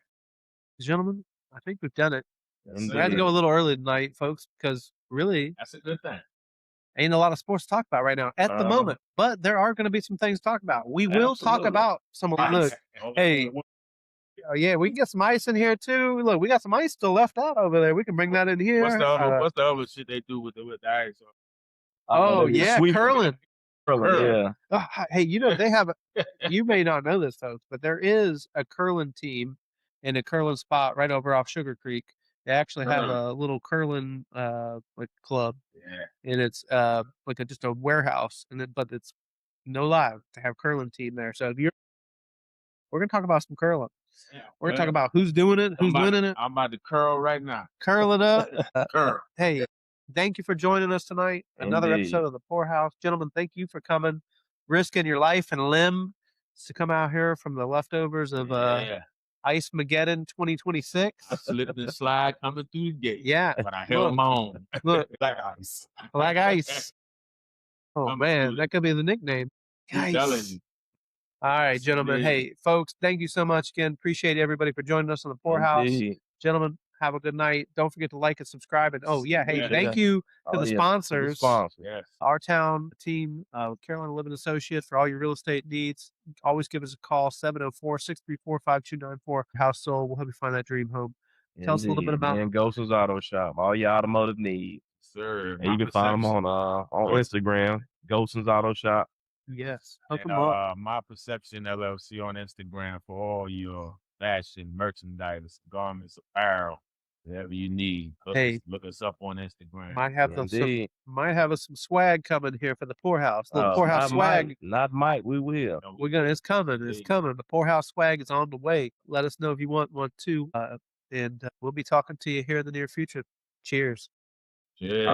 gentlemen, I think we've done it. Indeed. We had to go a little early tonight, folks, because really That's a good thing. ain't a lot of sports to talk about right now at the Uh-huh. moment. But there are going to be some things to talk about. We will talk Absolutely. about some of look. Hey, oh yeah, we can get some ice in here too. Look, we got some ice still left out over there. We can bring that in here. What's the other shit they do with the ice? Oh they yeah, sweep it. curling. Yeah. Oh, hey, they have. You may not know this, folks, but there is a curling team in a curling spot right over off Sugar Creek. They actually have a little curling like club, Yeah. and it's like just a warehouse, but it's no live to have curling team there. So if we're gonna talk about some curling. Yeah. We're gonna talk about who's doing it, who's winning it, I'm about to curl right now. curl it up. Curl. Hey, thank you for joining us tonight. Another Indeed. episode of the Poorhouse. Gentlemen, thank you for coming, risking your life and limb to come out here from the leftovers of Yeah. Ice Mageddon 2026. I slipped and slide coming through the gate. Yeah. But I held my own. Look. Black ice. Black Ice. Oh, Coming man. through That could be the nickname. I'm telling Ice. you. All right, gentlemen. Indeed. Hey, folks, thank you so much again. Appreciate everybody for joining us on the Poorhouse. Indeed. Gentlemen, have a good night. Don't forget to like and subscribe. And oh yeah, hey, Yeah. thank you to Oh, the yeah. sponsors. Sponsor. Yes. Our town team, Carolina Living Associates, for all your real estate needs. Always give us a call, 704-634-5294. House Soul. We'll help you find that dream home. Tell us a little bit about and Ghost's Auto Shop. All your automotive needs. Sir. And you can find them on Instagram, Ghost's Auto Shop. Yes. Hook And, them up. My Perception LLC on Instagram for all your fashion, merchandise, garments, apparel, whatever you need. Look us up on Instagram. Might have us some swag coming here for the Poorhouse. Little Poorhouse swag. Not Mike, we will. It's coming. It's coming. The Poorhouse swag is on the way. Let us know if you want one too. And we'll be talking to you here in the near future. Cheers. Cheers.